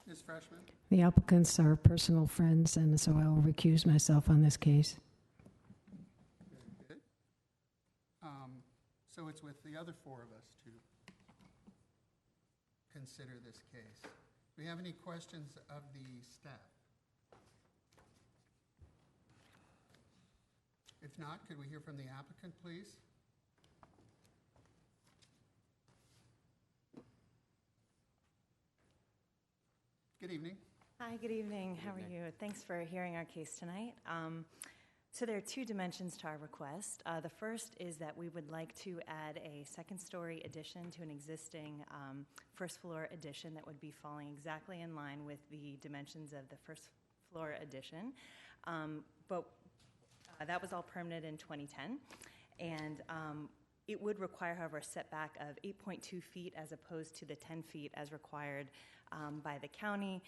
Ms. Freshman? the applicants are personal friends, and so I will recuse myself on this case. Very good. So it's with the other four of us to consider this case. Do we have any questions of the staff? If not, could we hear from the applicant, please? Good evening. Hi, good evening. How are you? Thanks for hearing our case tonight. So there are two dimensions to our request. The first is that we would like to add a second-story addition to an existing first-floor addition that would be falling exactly in line with the dimensions of the first-floor addition. But that was all permitted in 2010. And It would require, however, a setback of 8.2 feet as opposed to the 10 feet as required by the county.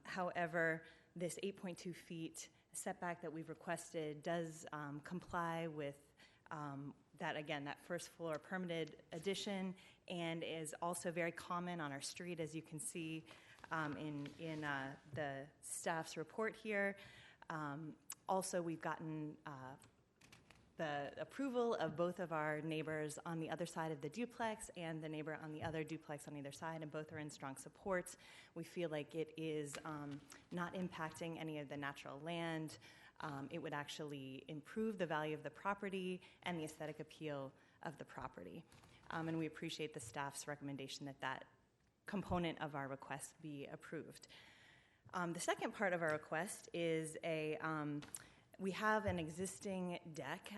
However, this 8.2 feet setback that we've requested does comply with that, again, that first floor permitted addition, and is also very common on our street, as you can see in the staff's report here. Also, we've gotten the approval of both of our neighbors on the other side of the duplex and the neighbor on the other duplex on either side, and both are in strong support. We feel like it is not impacting any of the natural land. It would actually improve the value of the property and the aesthetic appeal of the property. And we appreciate the staff's recommendation that that component of our request be approved. The second part of our request is we have an existing deck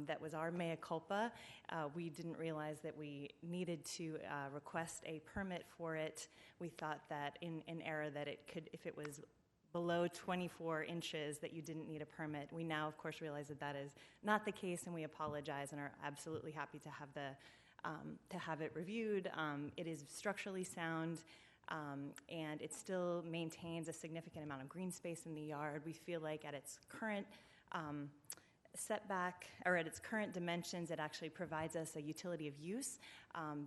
that was our mea culpa. We didn't realize that we needed to request a permit for it. We thought that in error that it could, if it was below 24 inches, that you didn't need a permit. We now, of course, realize that that is not the case, and we apologize and are absolutely happy to have it reviewed. It is structurally sound. And it still maintains a significant amount of green space in the yard. We feel like at its current setback, or at its current dimensions, it actually provides us a utility of use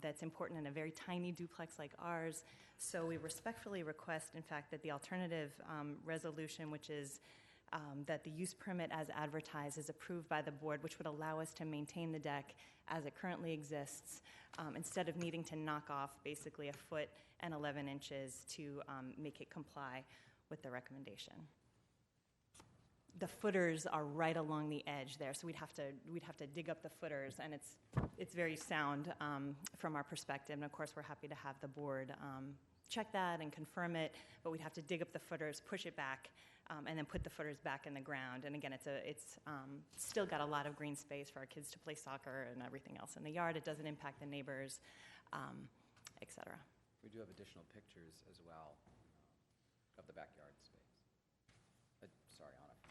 that's important in a very tiny duplex like ours. So we respectfully request, in fact, that the alternative resolution, which is that the use permit as advertised is approved by the board, which would allow us to maintain the deck as it currently exists, instead of needing to knock off basically a foot and 11 inches to make it comply with the recommendation. The footers are right along the edge there, so we'd have to dig up the footers, and it's very sound from our perspective. And of course, we're happy to have the board check that and confirm it, but we'd have to dig up the footers, push it back, and then put the footers back in the ground. And again, it's still got a lot of green space for our kids to play soccer and everything else in the yard. It doesn't impact the neighbors, et cetera. We do have additional pictures as well of the backyard space. Sorry, on a phone.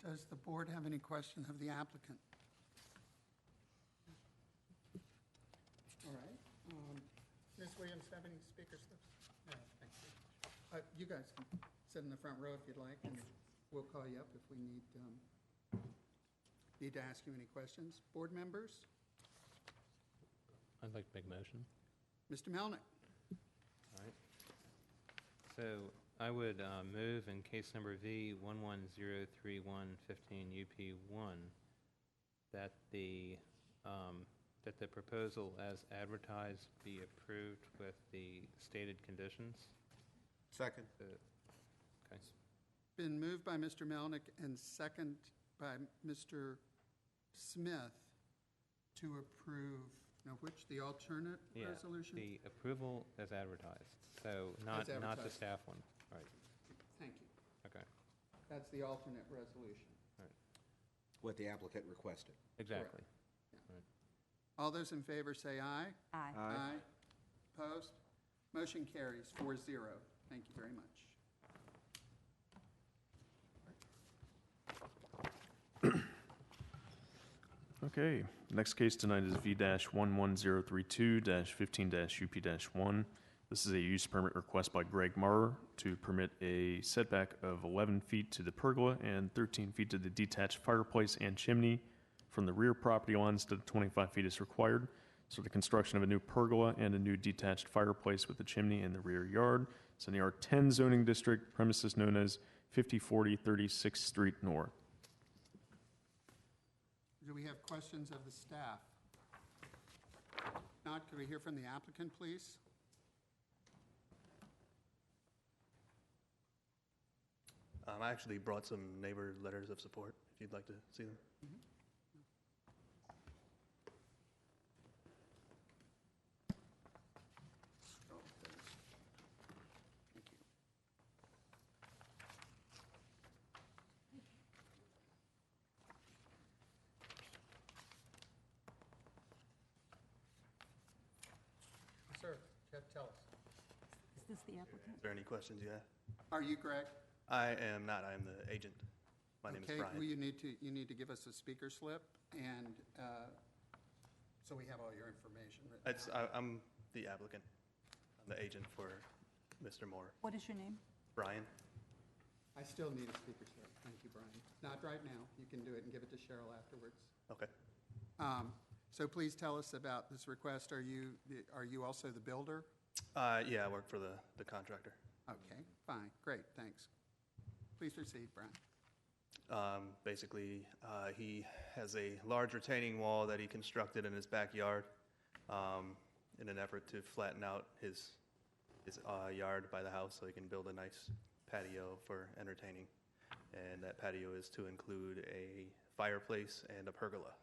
Does the board have any questions of the applicant? All right. Ms. Williams, have any speaker slips? No, thank you. You guys can sit in the front row if you'd like, and we'll call you up if we need to ask you any questions. Board members? I'd like to make a motion. Mr. Melnick? All right. So I would move in case number V11031115 UP1 that the proposal as advertised be approved with the stated conditions. Second. Okay. Been moved by Mr. Melnick and second by Mr. Smith to approve, the alternate resolution? The approval as advertised, so not the staff one. Right. Thank you. Okay. That's the alternate resolution. Right. What the applicant requested. Exactly. Yeah. Right. All those in favor say aye. Aye. Aye. Opposed? Motion carries 4-0. Thank you very much. Okay, next case tonight is V-11032-15-UP-1. This is a use permit request by Greg Murr to permit a setback of 11 feet to the pergola and 13 feet to the detached fireplace and chimney from the rear property lines to the 25 feet is required. So the construction of a new pergola and a new detached fireplace with a chimney in the rear yard. It's in the R10 zoning district, premises known as 5040 36th Street North. Do we have questions of the staff? If not, could we hear from the applicant, please? I actually brought some neighbor letters of support, if you'd like to see them. Sir, tell us. Is this the applicant? Is there any questions you have? Are you Greg? I am not. I am the agent. My name is Brian. Okay, well, you need to give us a speaker slip, and so we have all your information written out. I'm the applicant. I'm the agent for Mr. Moore. What is your name? Brian? I still need a speaker slip. Thank you, Brian. Not right now. You can do it and give it to Cheryl afterwards. Okay. So please tell us about this request. Are you also the builder? Yeah, I work for the contractor. Okay, fine, great, thanks. Please proceed, Brian. Basically, he has a large retaining wall that he constructed in his backyard in an effort to flatten out his yard by the house so he can build a nice patio for entertaining. And that patio is to include a fireplace and a pergola.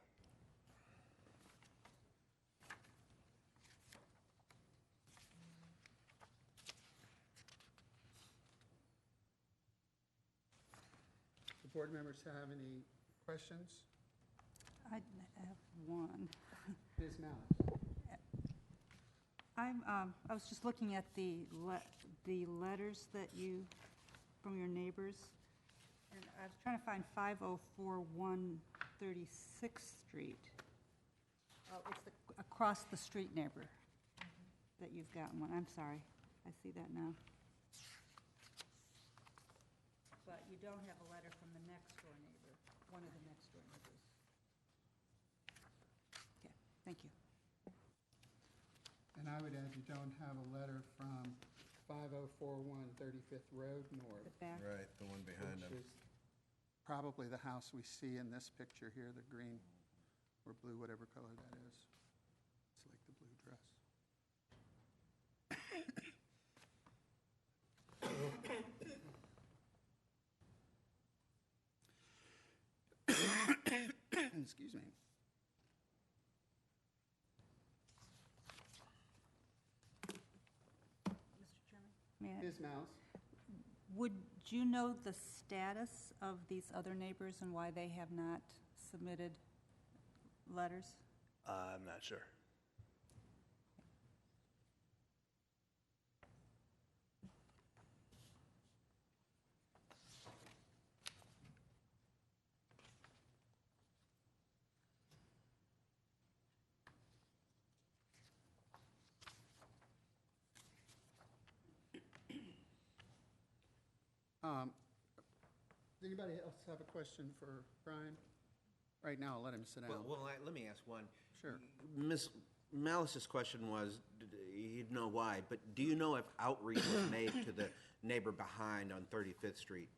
The board members have any questions? I have one. Ms. Malice? I was just looking at the letters that from your neighbors, and I was trying to find 5041 36th Street. Oh, it's across the street neighbor that you've got one. I'm sorry, I see that now. But you don't have a letter from the next door neighbor, one of the next door neighbors. Okay, thank you. And I would add, you don't have a letter from 5041 35th Road North. The back. Right, the one behind Which them. is probably the house we see in this picture here, the green or blue, whatever color that is. It's like the blue dress. Excuse me. Mr. Chairman? May I? Ms. Mouse? Would you know the status of these other neighbors and why they have not submitted letters? I'm not sure. Does anybody else have a question for Brian? Right now, I'll let him sit down. Let me ask one. Sure. Ms. Malice's question was, you'd know why, but do you know if outreach was made to the neighbor behind on 35th Street?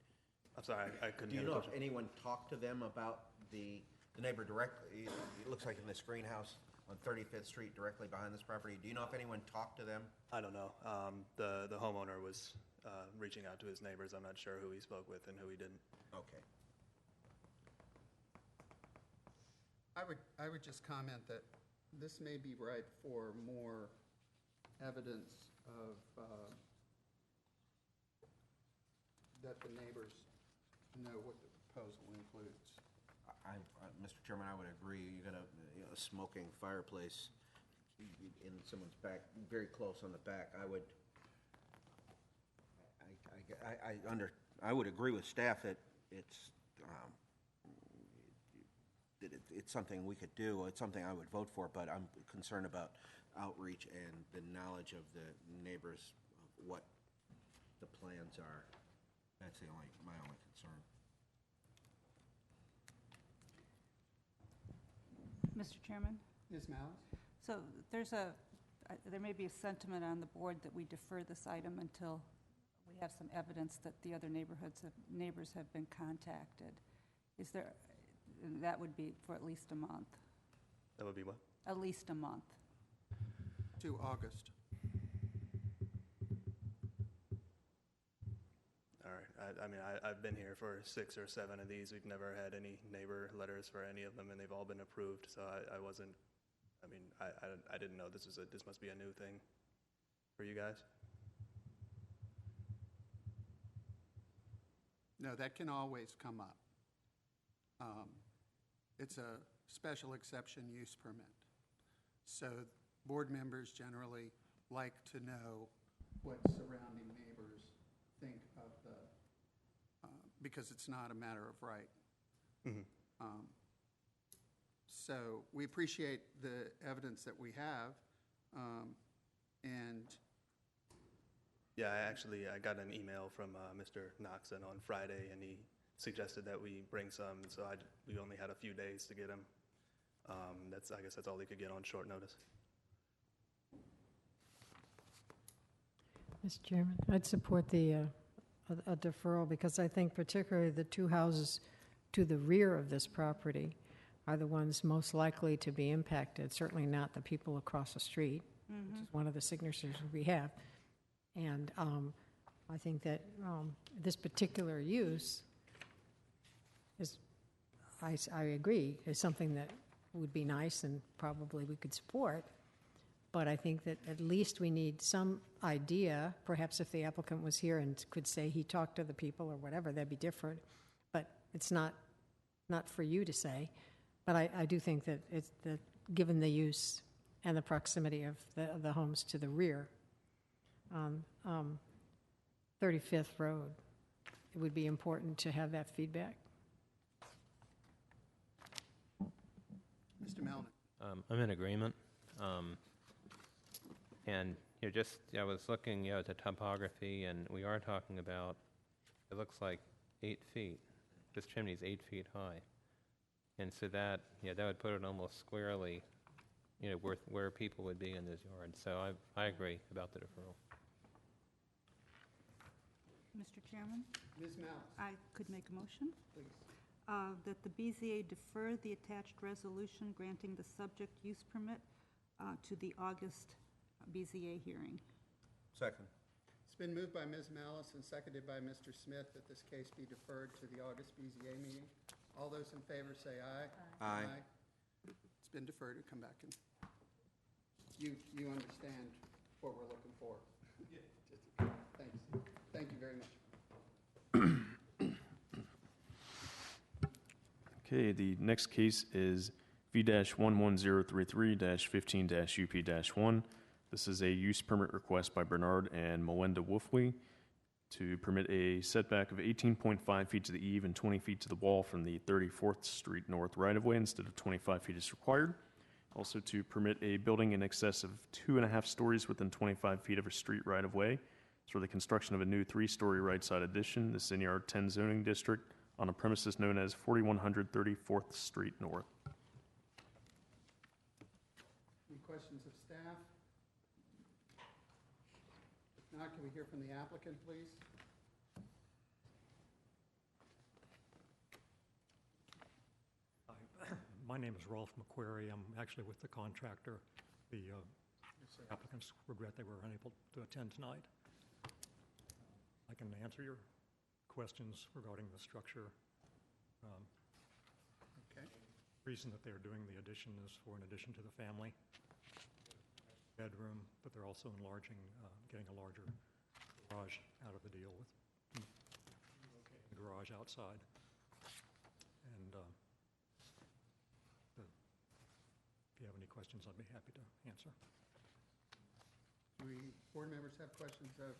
I'm sorry, I couldn't Do you hear the know if question. anyone talked to them about the neighbor directly? It looks like in this greenhouse on 35th Street, directly behind this property. Do you know if anyone talked to them? I don't know. The homeowner was reaching out to his neighbors. I'm not sure who he spoke with and who he didn't. Okay. I would just comment that this may be ripe for more evidence of that the neighbors know what the proposal includes. Mr. Chairman, I would agree. You got a smoking fireplace in someone's back, very close on the back. I would agree with staff that it's something we could do. It's something I would vote for, but I'm concerned about outreach and the knowledge of the neighbors of what the plans are. That's my only concern. Mr. Chairman? Ms. Malice? So there may be a sentiment on the board that we defer this item until we have some evidence that the other neighbors have been contacted. That would be for at least a month. That would be what? At least a month. To August. All right. I mean, I've been here for 6 or 7 of these. We've never had any neighbor letters for any of them, and they've all been approved. So I wasn't, I mean, I didn't know this must be a new thing for you guys. No, that can always come up. It's a special exception use permit. So board members generally like to know what surrounding neighbors think of the, because it's not a matter of right. Mm-hmm. So we appreciate the evidence that we have, and Yeah, I got an email from Mr. Noxon on Friday, and he suggested that we bring some. So we only had a few days to get them. I guess that's all they could get on short notice. Mr. Chairman, I'd support the a deferral because I think particularly the 2 houses to the rear of this property are the ones most likely to be impacted, certainly not the people across the street, which is one of the signatures we have. And I think that this particular use is, I agree, is something that would be nice and probably we could support. But I think that at least we need some idea, perhaps if the applicant was here and could say he talked to the people or whatever, that'd be different. But it's not for you to say. But I do think that it's that given the use and the proximity of the homes to the rear on 35th Road, it would be important to have that feedback. Mr. Melnick. I'm in agreement. And I was looking at the topography, and we are talking about, it looks like 8 feet. This chimney is 8 feet high. And so that would put it almost squarely, where people would be in this yard. So I agree about the deferral. Mr. Chairman, Ms. Malice. I could make a motion Please. that the BZA defer the attached resolution granting the subject use permit to the August BZA hearing. Second. It's been moved by Ms. Malice and seconded by Mr. Smith that this case be deferred to the August BZA meeting. All those in favor say aye. Aye. It's been deferred. Come back and you understand what we're looking for. Yeah. Thanks. Thank you very much. Okay, the next case is V-11033-15-UP-1. This is a use permit request by Bernard and Melinda Wolfley to permit a setback of 18.5 feet to the eave and 20 feet to the wall from the 34th Street North right-of-way instead of 25 feet as required. Also to permit a building in excess of 2.5 stories within 25 feet of a street right-of-way for the construction of a new 3-story right-side addition. This is in the R10 zoning district on a premises known as 4100 34th Street North. Any questions of staff? If not, can we hear from the applicant, please? Hi, my name is Rolf McQuarrie. I'm actually with the contractor. The applicants regret they were unable to attend tonight. I can answer your questions regarding the structure. Okay. The reason that they're doing the addition is for an addition to the family bedroom, but they're also enlarging, getting a larger garage out of the deal with the garage outside. And if you have any questions, I'd be happy to answer. Do we, board members, have questions of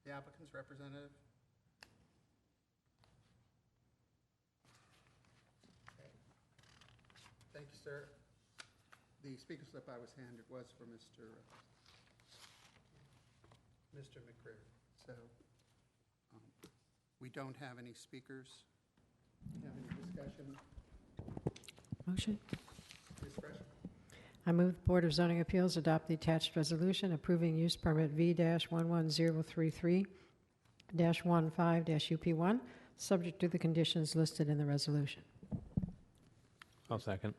the applicant's representative? Okay. Thank you, sir. The speaker slip I was handed was for Mr. McCreary. So we don't have any speakers. Do you have any discussion? Motion. Ms. Freshman? I move the Board of Zoning Appeals adopt the attached resolution approving use permit V-11033-15-UP1, subject to the conditions listed in the resolution. I'll second.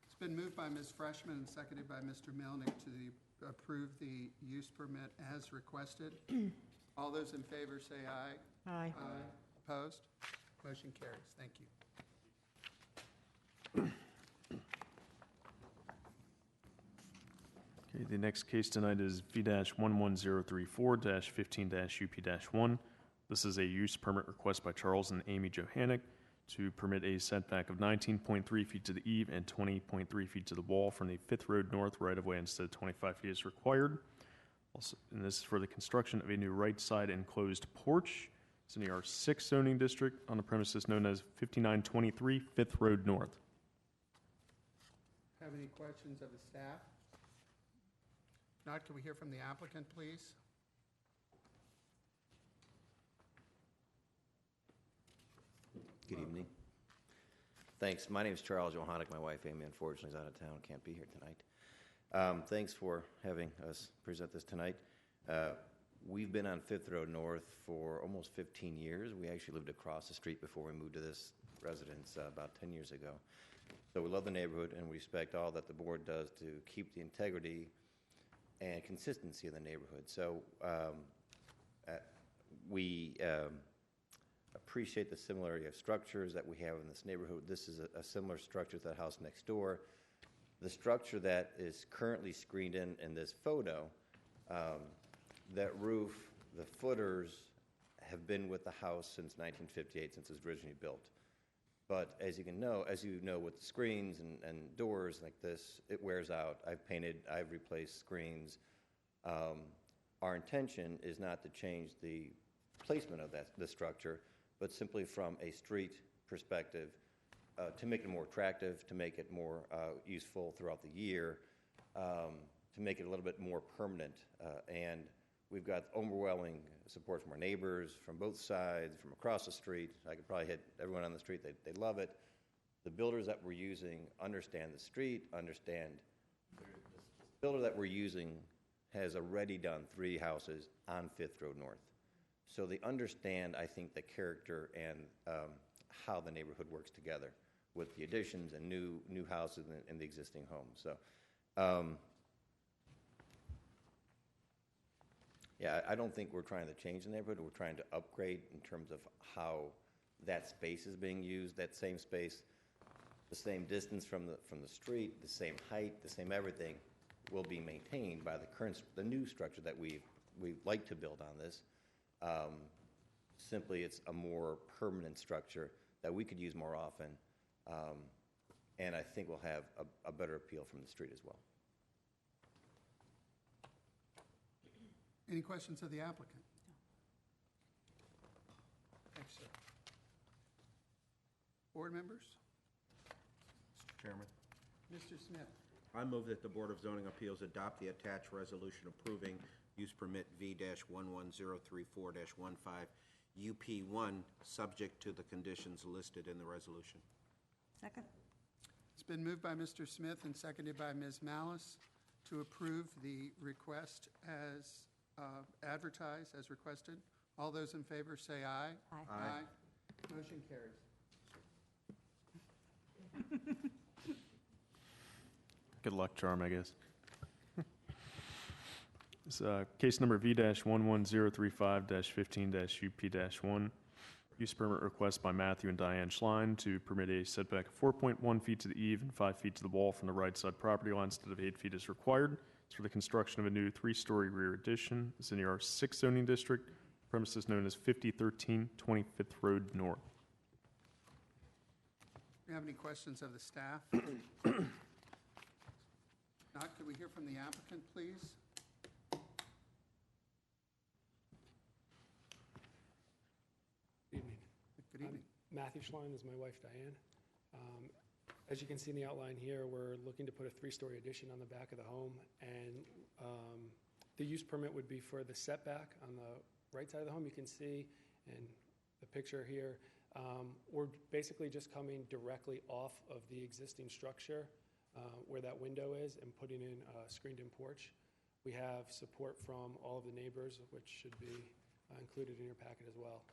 It's been moved by Ms. Freshman and seconded by Mr. Melnick to approve the use permit as requested. All those in favor say aye. Aye. Aye. Opposed? Motion carries. Thank you. Okay, the next case tonight is V-11034-15-UP-1. This is a use permit request by Charles and Amy Johannick to permit a setback of 19.3 feet to the eave and 20.3 feet to the wall from the Fifth Road North right-of-way instead of 25 feet as required. Also, and this is for the construction of a new right side enclosed porch. It's in the R6 zoning district on the premises known as 5923 Fifth Road North. Have any questions of the staff? If not, can we hear from the applicant, please? Good evening. Thanks. My name is Charles Johannick. My wife, Amy, unfortunately, is out of town, can't be here tonight. Thanks for having us present this tonight. We've been on Fifth Road North for almost 15 years. We actually lived across the street before we moved to this residence about 10 years ago. So we love the neighborhood and we respect all that the board does to keep the integrity and consistency of the neighborhood. So we appreciate the similarity of structures that we have in this neighborhood. This is a similar structure to the house next door. The structure that is currently screened in this photo, that roof, the footers have been with the house since 1958, since it was originally built. But as you know with the screens and doors like this, it wears out. I've replaced screens. Our intention is not to change the placement of the structure, but simply from a street perspective, to make it more attractive, to make it more useful throughout the year, to make it a little bit more permanent. And we've got overwhelming support from our neighbors, from both sides, from across the street. I could probably hit everyone on the street. They love it. The builders that we're using understand the street, understand the builder that we're using has already done 3 houses on Fifth Road North. So they understand, I think, the character and how the neighborhood works together with the additions and new houses in the existing homes. So, yeah, I don't think we're trying to change the neighborhood. We're trying to upgrade in terms of how that space is being used. That same space, the same distance from the street, the same height, the same everything, will be maintained by the new structure that we like to build on this. Simply, it's a more permanent structure that we could use more often, and I think we'll have a better appeal from the street as well. Any questions of the applicant? Thanks, sir. Board members? Mr. Chairman, Mr. Smith. I move that the Board of Zoning Appeals adopt the attached resolution approving use permit V-11034-15 UP1, subject to the conditions listed in the resolution. Second. It's been moved by Mr. Smith and seconded by Ms. Malice to approve the request as advertised, as requested. All those in favor say aye. Aye. Aye. Motion carries. Good luck, charm, I guess. It's case number V-11035-15-UP-1. Use permit request by Matthew and Diane Schlein to permit a setback of 4.1 feet to the eave and 5 feet to the wall from the right side property line instead of 8 feet as required. It's for the construction of a new 3-story rear addition. It's in the R6 zoning district. Premises known as 5013 25th Road North. Do you have any questions of the staff? Not, could we hear from the applicant, please? Good evening. Good evening. Matthew Schlein is my wife, Diane. As you can see in the outline here, we're looking to put a 3-story addition on the back of the home, and the use permit would be for the setback on the right side of the home. You can see in the picture here, we're basically just coming directly off of the existing structure where that window is and putting in a screened-in porch. We have support from all of the neighbors, which should be included in your packet as well.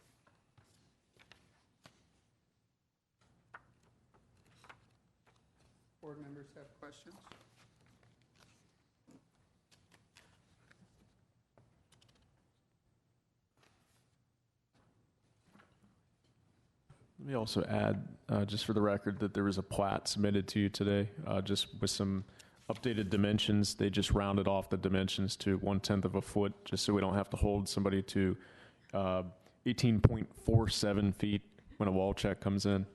Board members have questions? Let me also add, just for the record, that there was a plat submitted to you today, just with some updated dimensions. They just rounded off the dimensions to 1/10 of a foot, just so we don't have to hold somebody to 18.47 feet when a wall check comes in.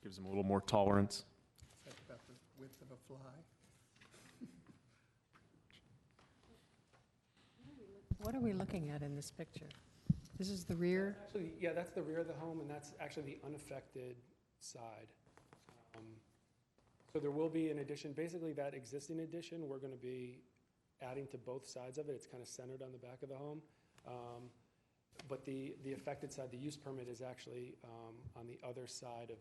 Gives them a little more tolerance. That's about the width of a fly. What are we looking at in this picture? This is the rear? Actually, yeah, that's the rear of the home, and that's actually the unaffected side. So there will be an addition. Basically, that existing addition, we're going to be adding to both sides of it. It's kind of centered on the back of the home. But the affected side, the use permit is actually on the other side of...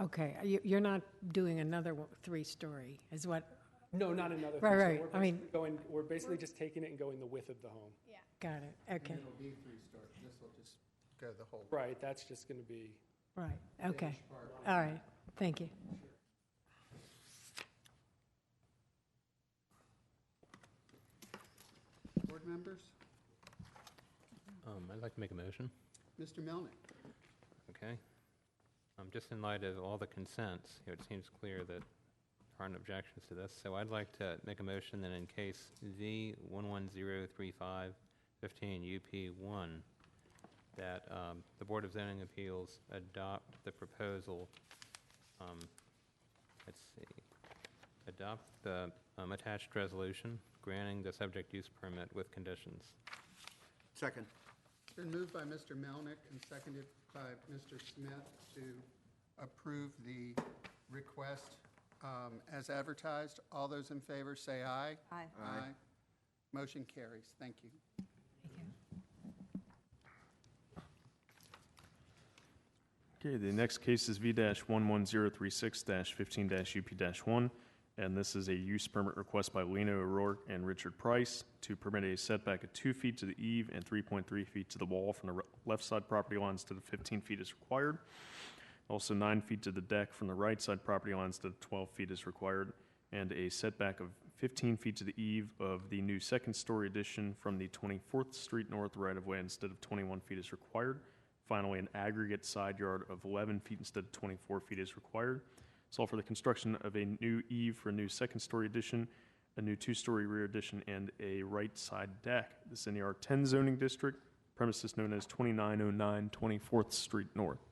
Okay, you're not doing another 3-story, is what? No, not another Right, three-story. right. We're basically just taking it and going the width of the home. Yeah. Got it, okay. And it'll be 3-story. This will just go the whole. Right, that's just going to be... Right, okay. All right, thank you. Board members? I'd like to make a motion. Mr. Melnick? Okay. Just in light of all the consents, it seems clear that there aren't objections to this. So I'd like to make a motion that in case Z1103515 UP1, that the Board of Zoning Appeals adopt the proposal, adopt the attached resolution granting the subject use permit with conditions. Second. It's been moved by Mr. Melnick and seconded by Mr. Smith to approve the request as advertised. All those in favor say aye. Aye. Aye. Motion carries. Thank you. Okay, the next case is V-11036-15-UP-1, and this is a use permit request by Lena O'Rourke and Richard Price to permit a setback of 2 feet to the eave and 3.3 feet to the wall from the left side property line instead of 15 feet is required. Also 9 feet to the deck from the right side property line instead of 12 feet is required, and a setback of 15 feet to the eave of the new second-story addition from the 24th Street North right-of-way instead of 21 feet is required. Finally, an aggregate side yard of 11 feet instead of 24 feet is required. It's all for the construction of a new eave for a new second-story addition, a new 2-story rear addition, and a right side deck. This is in the R10 zoning district, premises known as 2909 24th Street North.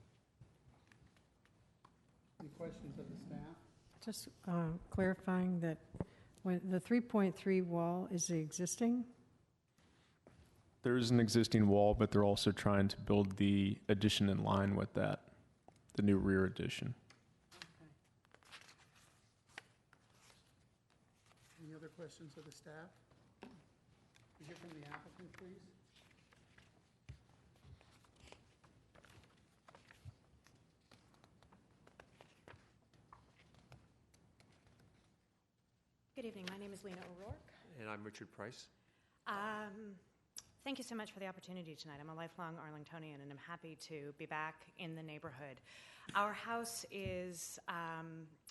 Any questions of the staff? Just clarifying that when the 3.3 wall is the existing? There is an existing wall, but they're also trying to build the addition in line with that, the new rear addition. Any other questions of the staff? We hear from the applicant, please. Good evening. My name is Lena O'Rourke. And I'm Richard Price. Thank you so much for the opportunity tonight. I'm a lifelong Arlingtonian, and I'm happy to be back in the neighborhood. Our house is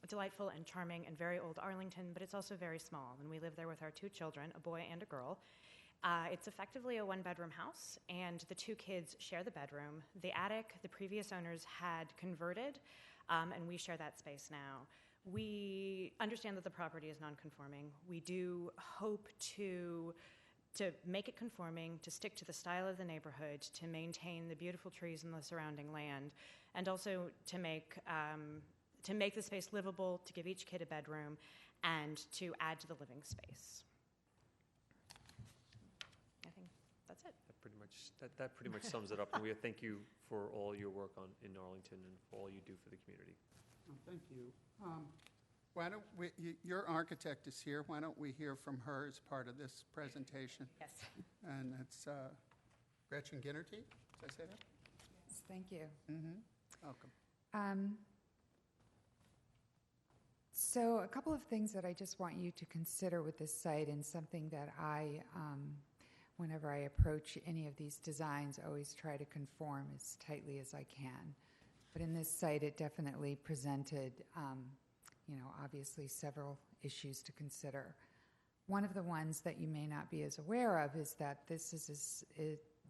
delightful and charming and very old Arlington, but it's also very small, and we live there with our 2 children, a boy and a girl. It's effectively a 1-bedroom house, and the 2 kids share the bedroom. The attic, the previous owners had converted, and we share that space now. We understand that the property is non-conforming. We do hope to make it conforming, to stick to the style of the neighborhood, to maintain the beautiful trees in the surrounding land, and also to make the space livable, to give each kid a bedroom, and to add to the living space. I think that's it. That pretty much sums it up. And we thank you for all your work in Arlington and for all you do for the community. Oh, thank you. Why don't we, your architect is here. Why don't we hear from her as part of this presentation? Yes. And it's Gretchen Ginnerty. Did I say that? Yes, thank you. Welcome. So a couple of things that I just want you to consider with this site, and something that I, whenever I approach any of these designs, always try to conform as tightly as I can. But in this site, it definitely presented obviously several issues to consider. One of the ones that you may not be as aware of is that this is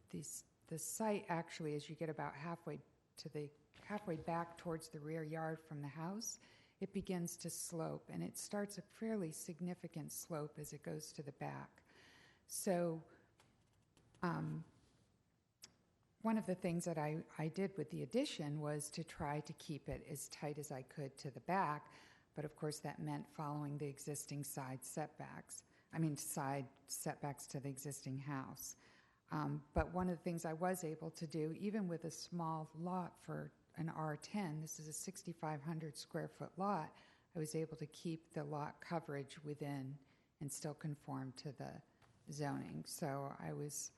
the the site actually, as you get about halfway back towards the rear yard from the house, it begins to slope, and it starts a fairly significant slope as it goes to the back. So one of the things that I did with the addition was to try to keep it as tight as I could to the back, but of course that meant following the existing side setbacks to the existing house. But one of the things I was able to do, even with a small lot for an R10, this is a 6,500 square foot lot, I was able to keep the lot coverage within and still conform to the zoning. So I was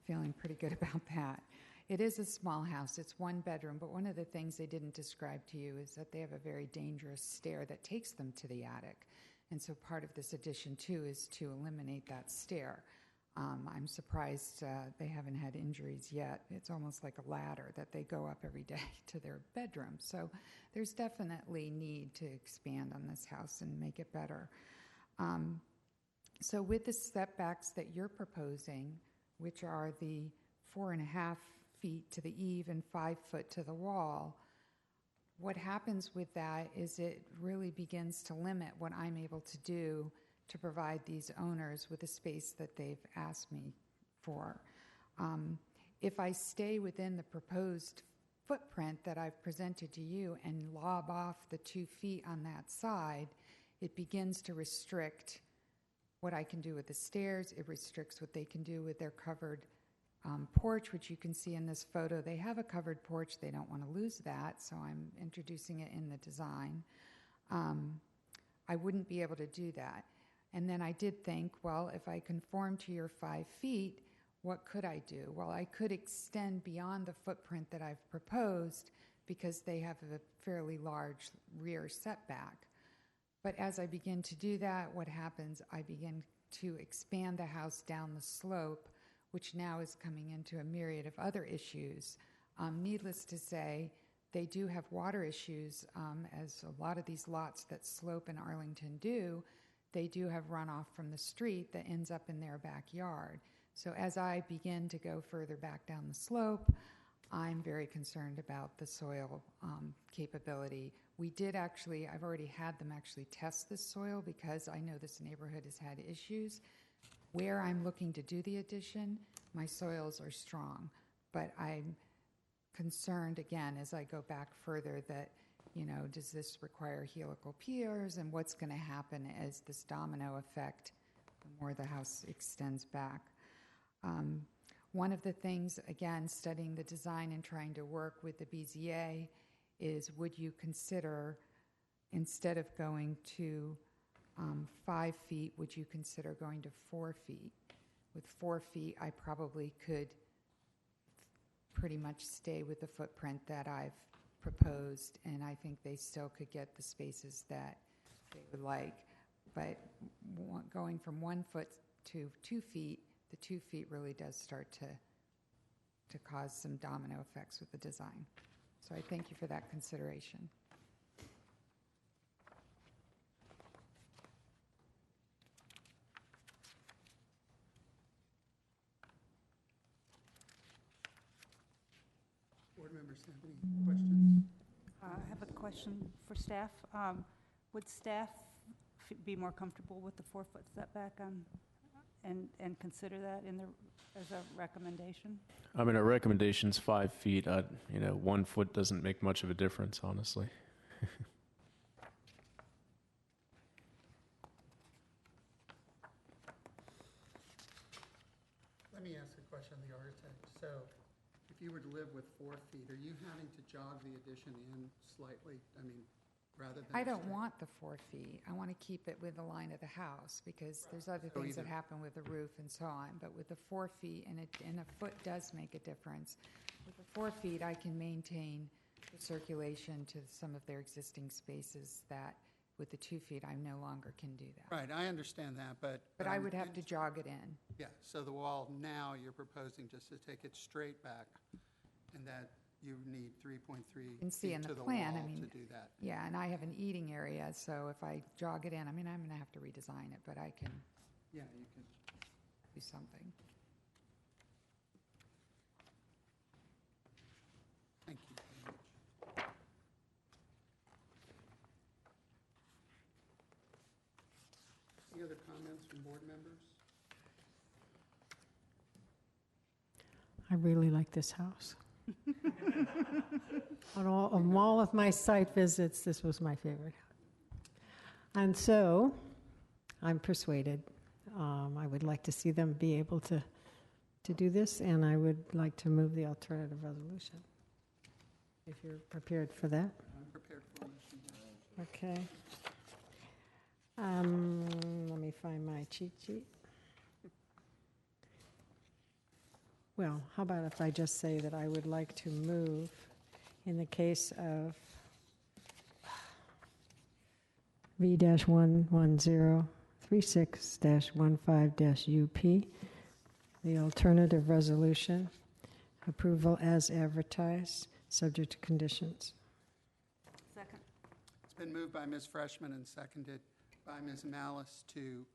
feeling pretty good about that. It is a small house. It's one bedroom, but one of the things they didn't describe to you is that they have a very dangerous stair that takes them to the attic. And so part of this addition, too, is to eliminate that stair. I'm surprised they haven't had injuries yet. It's almost like a ladder that they go up every day to their bedroom. So there's definitely need to expand on this house and make it better. So with the setbacks that you're proposing, which are the 4.5 feet to the eave and 5 foot to the wall, what happens with that is it really begins to limit what I'm able to do to provide these owners with the space that they've asked me for. If I stay within the proposed footprint that I've presented to you and lob off the 2 feet on that side, it begins to restrict what I can do with the stairs. It restricts what they can do with their covered porch, which you can see in this photo. They have a covered porch. They don't want to lose that, so I'm introducing it in the design. I wouldn't be able to do that. And then I did think, well, if I conform to your 5 feet, what could I do? Well, I could extend beyond the footprint that I've proposed because they have a fairly large rear setback. But as I begin to do that, what happens? I begin to expand the house down the slope, which now is coming into a myriad of other issues. Needless to say, they do have water issues, as a lot of these lots that slope in Arlington do. They do have runoff from the street that ends up in their backyard. So as I begin to go further back down the slope, I'm very concerned about the soil capability. We did actually, I've already had them actually test this soil because I know this neighborhood has had issues. Where I'm looking to do the addition, my soils are strong, but I'm concerned again as I go back further that, you know, does this require helical piers and what's going to happen as this domino effect, the more the house extends back. One of the things, again, studying the design and trying to work with the BZA is would you consider, instead of going to 5 feet, would you consider going to 4 feet? With 4 feet, I probably could pretty much stay with the footprint that I've proposed, and I think they still could get the spaces that they would like. But going from 1 foot to 2 feet, the 2 feet really does start to cause some domino effects with the design. So I thank you for that consideration. Board members have any questions? I have a question for staff. Would staff be more comfortable with the 4 foot setback and consider that as a recommendation? I mean, our recommendation's 5 feet. 1 foot doesn't make much of a difference, honestly. Let me ask a question of the architect. So if you were to live with 4 feet, are you having to jog the addition in slightly? I mean, rather than... I don't want the 4 feet. I want to keep it with the line of the house because there's other things that happen with the roof and so on. But with the 4 feet, and a foot does make a difference. With the 4 feet, I can maintain the circulation to some of their existing spaces that with the 2 feet, I no longer can do that. Right, I understand that, but... But I would have to jog it in. Yeah, so the wall now you're proposing just to take it straight back, and that you need 3.3 can see in feet the to the plan, wall I mean, to do that. Yeah, and I have an eating area, so if I jog it in, I mean, I'm going to have to redesign it, but I can Yeah, you can. do something. comments from board members? I really like this house. On all of my site visits, this was my favorite. And so, I'm persuaded. I would like to see them be able to do this, and I would like to move the alternative resolution. If you're prepared for that. I'm prepared for a motion. Okay. Let me find my cheat sheet. Well, how about if I just say that I would like to move in the case of V-11036-15-UP, the alternative resolution, approval as advertised, subject to conditions. Second. It's been moved by Ms. Freshman and seconded by Ms. Malice to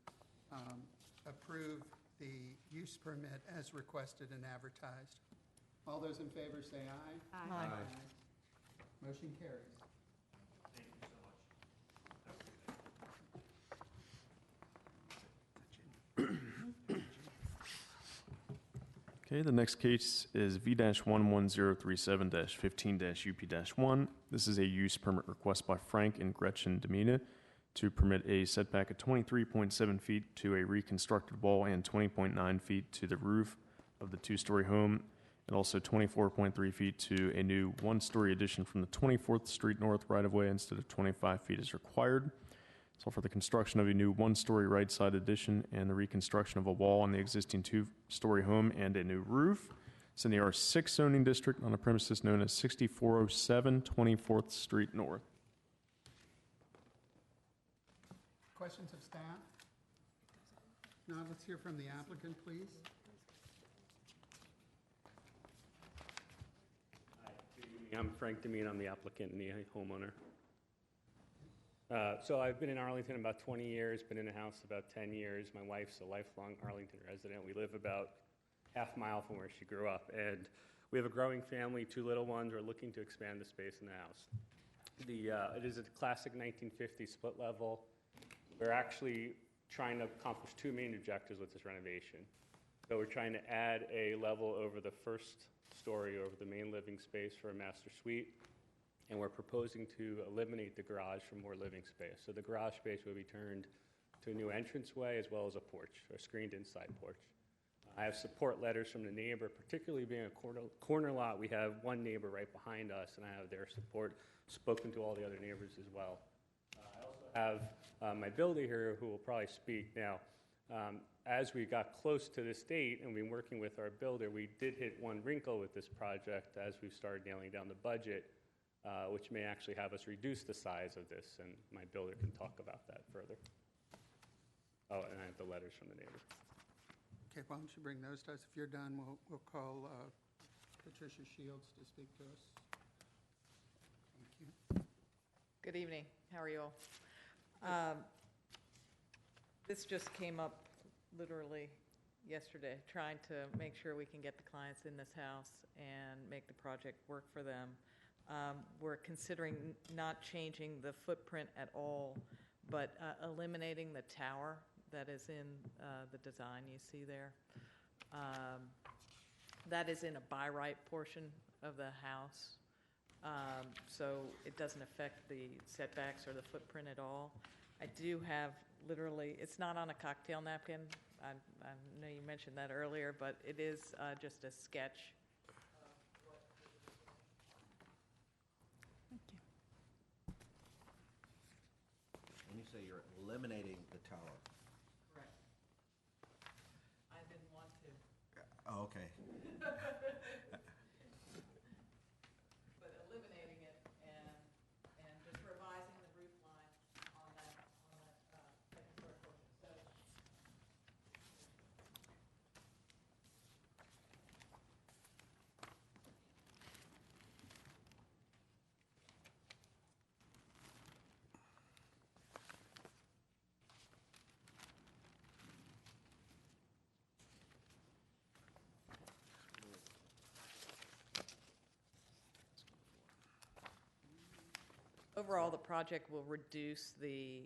approve the use permit as requested and advertised. All those in favor say aye. Aye. Motion carries. Thank you so much. Okay, the next case is V-11037-15-UP-1. This is a use permit request by Frank and Gretchen Demina to permit a setback of 23.7 feet to a reconstructed wall and 20.9 feet to the roof of the two-story home, and also 24.3 feet to a new one-story addition from the 24th Street North right-of-way instead of 25 feet as required. So for the construction of a new one-story right-side addition and the reconstruction of a wall on the existing two-story home and a new roof. It's in the R6 zoning district on a premises known as 6407 24th Street North. Questions of staff? Now let's hear from the applicant, please. Hi, good evening. I'm Frank Demine. I'm the applicant and the homeowner. So I've been in Arlington about 20 years, been in the house about 10 years. My wife's a lifelong Arlington resident. We live about half a mile from where she grew up. And we have a growing family, 2 little ones. We're looking to expand the space in the house. It is a classic 1950s split level. We're actually trying to accomplish 2 main objectives with this renovation. So we're trying to add a level over the first story over the main living space for a master suite. And we're proposing to eliminate the garage for more living space. So the garage space will be turned to a new entranceway as well as a porch, a screened inside porch. I have support letters from the neighbor, particularly being a corner lot. We have one neighbor right behind us, and I have their support, spoken to all the other neighbors as well. I also have my builder here who will probably speak. Now, as we got close to this date and we've been working with our builder, we did hit one wrinkle with this project as we started nailing down the budget, which may actually have us reduce the size of this, and my builder can talk about that further. Oh, and I have the letters from the neighbor. Okay, why don't you bring those to us? If you're done, we'll call Patricia Shields to speak to us. Thank you. Good evening. How are you all? This just came up literally yesterday, trying to make sure we can get the clients in this house and make the project work for them. We're considering not changing the footprint at all, but eliminating the tower that is in the design you see there. That is in a by right portion of the house, so it doesn't affect the setbacks or the footprint at all. I do have literally, it's not on a cocktail napkin. I know you mentioned that earlier, but it is just a sketch. When you say you're eliminating the tower. Correct. I didn't want to. Oh, okay. But eliminating it and just revising the roof line on that second floor portion. So overall, the project will reduce the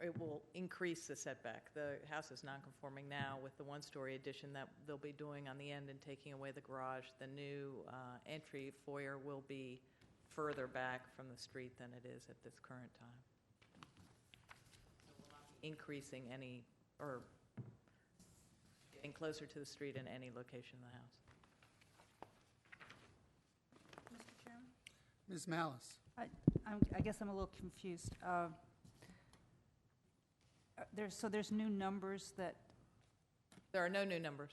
it will increase the setback. The house is non-conforming now with the one-story addition that they'll be doing on the end and taking away the garage. The new entry foyer will be further back from the street than it is at this current time. Increasing any, or getting closer to the street in any location of the house. Mr. Chairman? Ms. Malice? I guess I'm a little confused. There's new numbers that... There are no new numbers.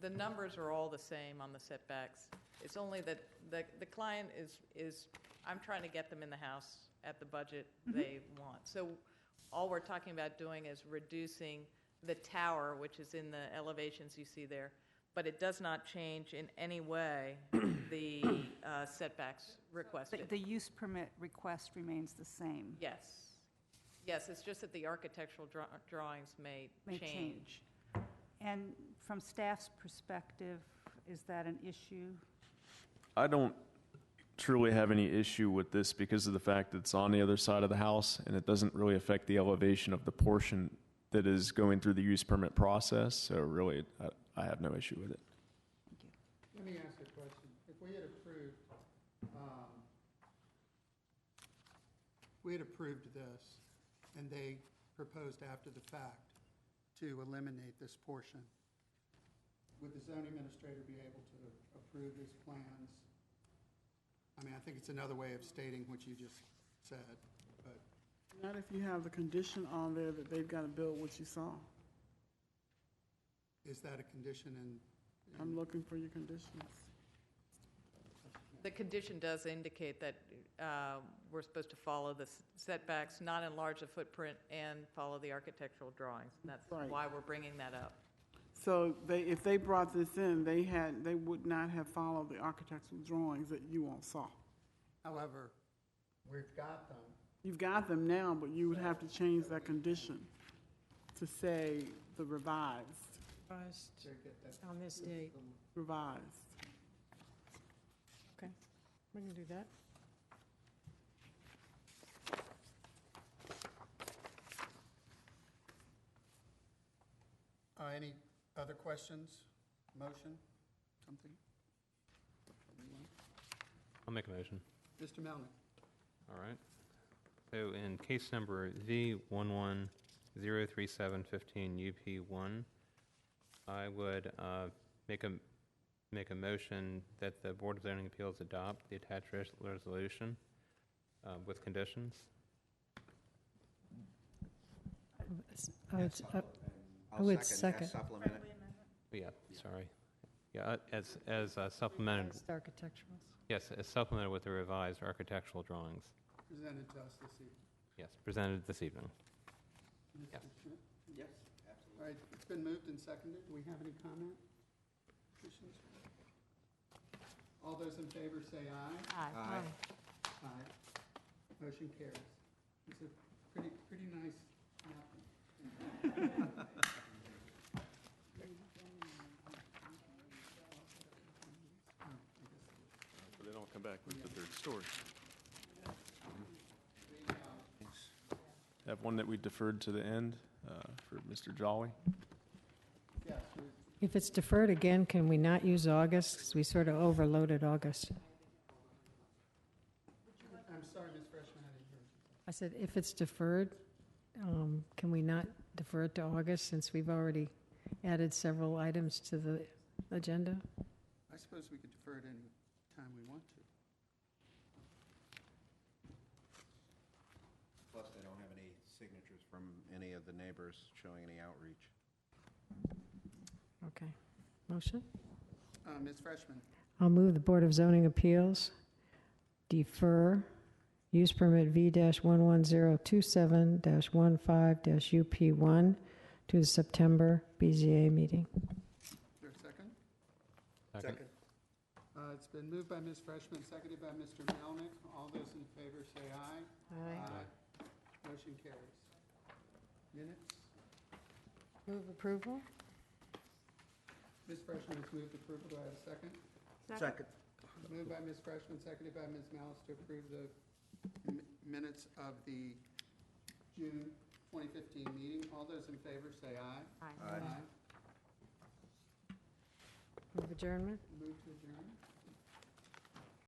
The numbers are all the same on the setbacks. It's only that the client is I'm trying to get them in the house at the budget they want. So all we're talking about doing is reducing the tower, which is in the elevations you see there, but it does not change in any way the setbacks requested. The use permit request remains the same. Yes. Yes, it's just that the architectural drawings may change. And from staff's perspective, is that an issue? I don't truly have any issue with this because of the fact that it's on the other side of the house and it doesn't really affect the elevation of the portion that is going through the use permit process. So really, I have no issue with it. Thank you. Let me ask you a question. If we had approved this and they proposed after the fact to eliminate this portion, would the zoning administrator be able to approve his plans? I mean, I think it's another way of stating what you just said, but. Not if you have the condition on there that they've got to build what you saw. Is that a condition in? I'm looking for your conditions. The condition does indicate that we're supposed to follow the setbacks, not enlarge the footprint, and follow the architectural drawings. And that's Right. why we're bringing that up. So if they brought this in, they would not have followed the architectural drawings that you all saw. However, we've got them. You've got them now, but you would have to change that condition to say the revised. On this date. Revised. Okay, we can do that. Any other questions? Motion? Something? I'll make a motion. Mr. Melnick? All right. So in case number V1103715 UP1, I would make a motion that the Board of Zoning Appeals adopt the attached resolution with conditions. I would second. As supplemented. Yeah, sorry. Yeah, as supplemented. Architecturals. Yes, as supplemented with the revised architectural drawings. Presented to us this evening. Yes, presented this evening. Mr. Yes. Schmidt? Yes, absolutely. All right, it's been moved and seconded. Do we have any comment? Questions? All those in favor say aye. Aye. Aye. Motion carries. It's a pretty nice napkin. So they don't come back with the third story. Have one that we deferred to the end for Mr. Jolly. Yes, If it's deferred again, can we not use August? Because we sort of overloaded August. I'm sorry, Ms. Freshman, I didn't hear you. I said, if it's deferred, can we not defer it to August since we've already added several items to the agenda? I suppose we could defer it any time we want to. Plus, they don't have any signatures from any of the neighbors showing any outreach. Okay. Motion? Ms. Freshman? I'll move the Board of Zoning Appeals defer use permit V-11027-15-UP1 to the September BZA meeting. Is there a second? Second. It's been moved by Ms. Freshman, seconded by Mr. Melnick. All those in favor say aye. Aye. Motion carries. Minutes? Move approval? Ms. Freshman has moved approval. Do I have a second? Second. Moved by Ms. Freshman, seconded by Ms. Malice to approve the minutes of the June 2015 meeting. All those in favor say aye. Move adjournment? Move to adjourn.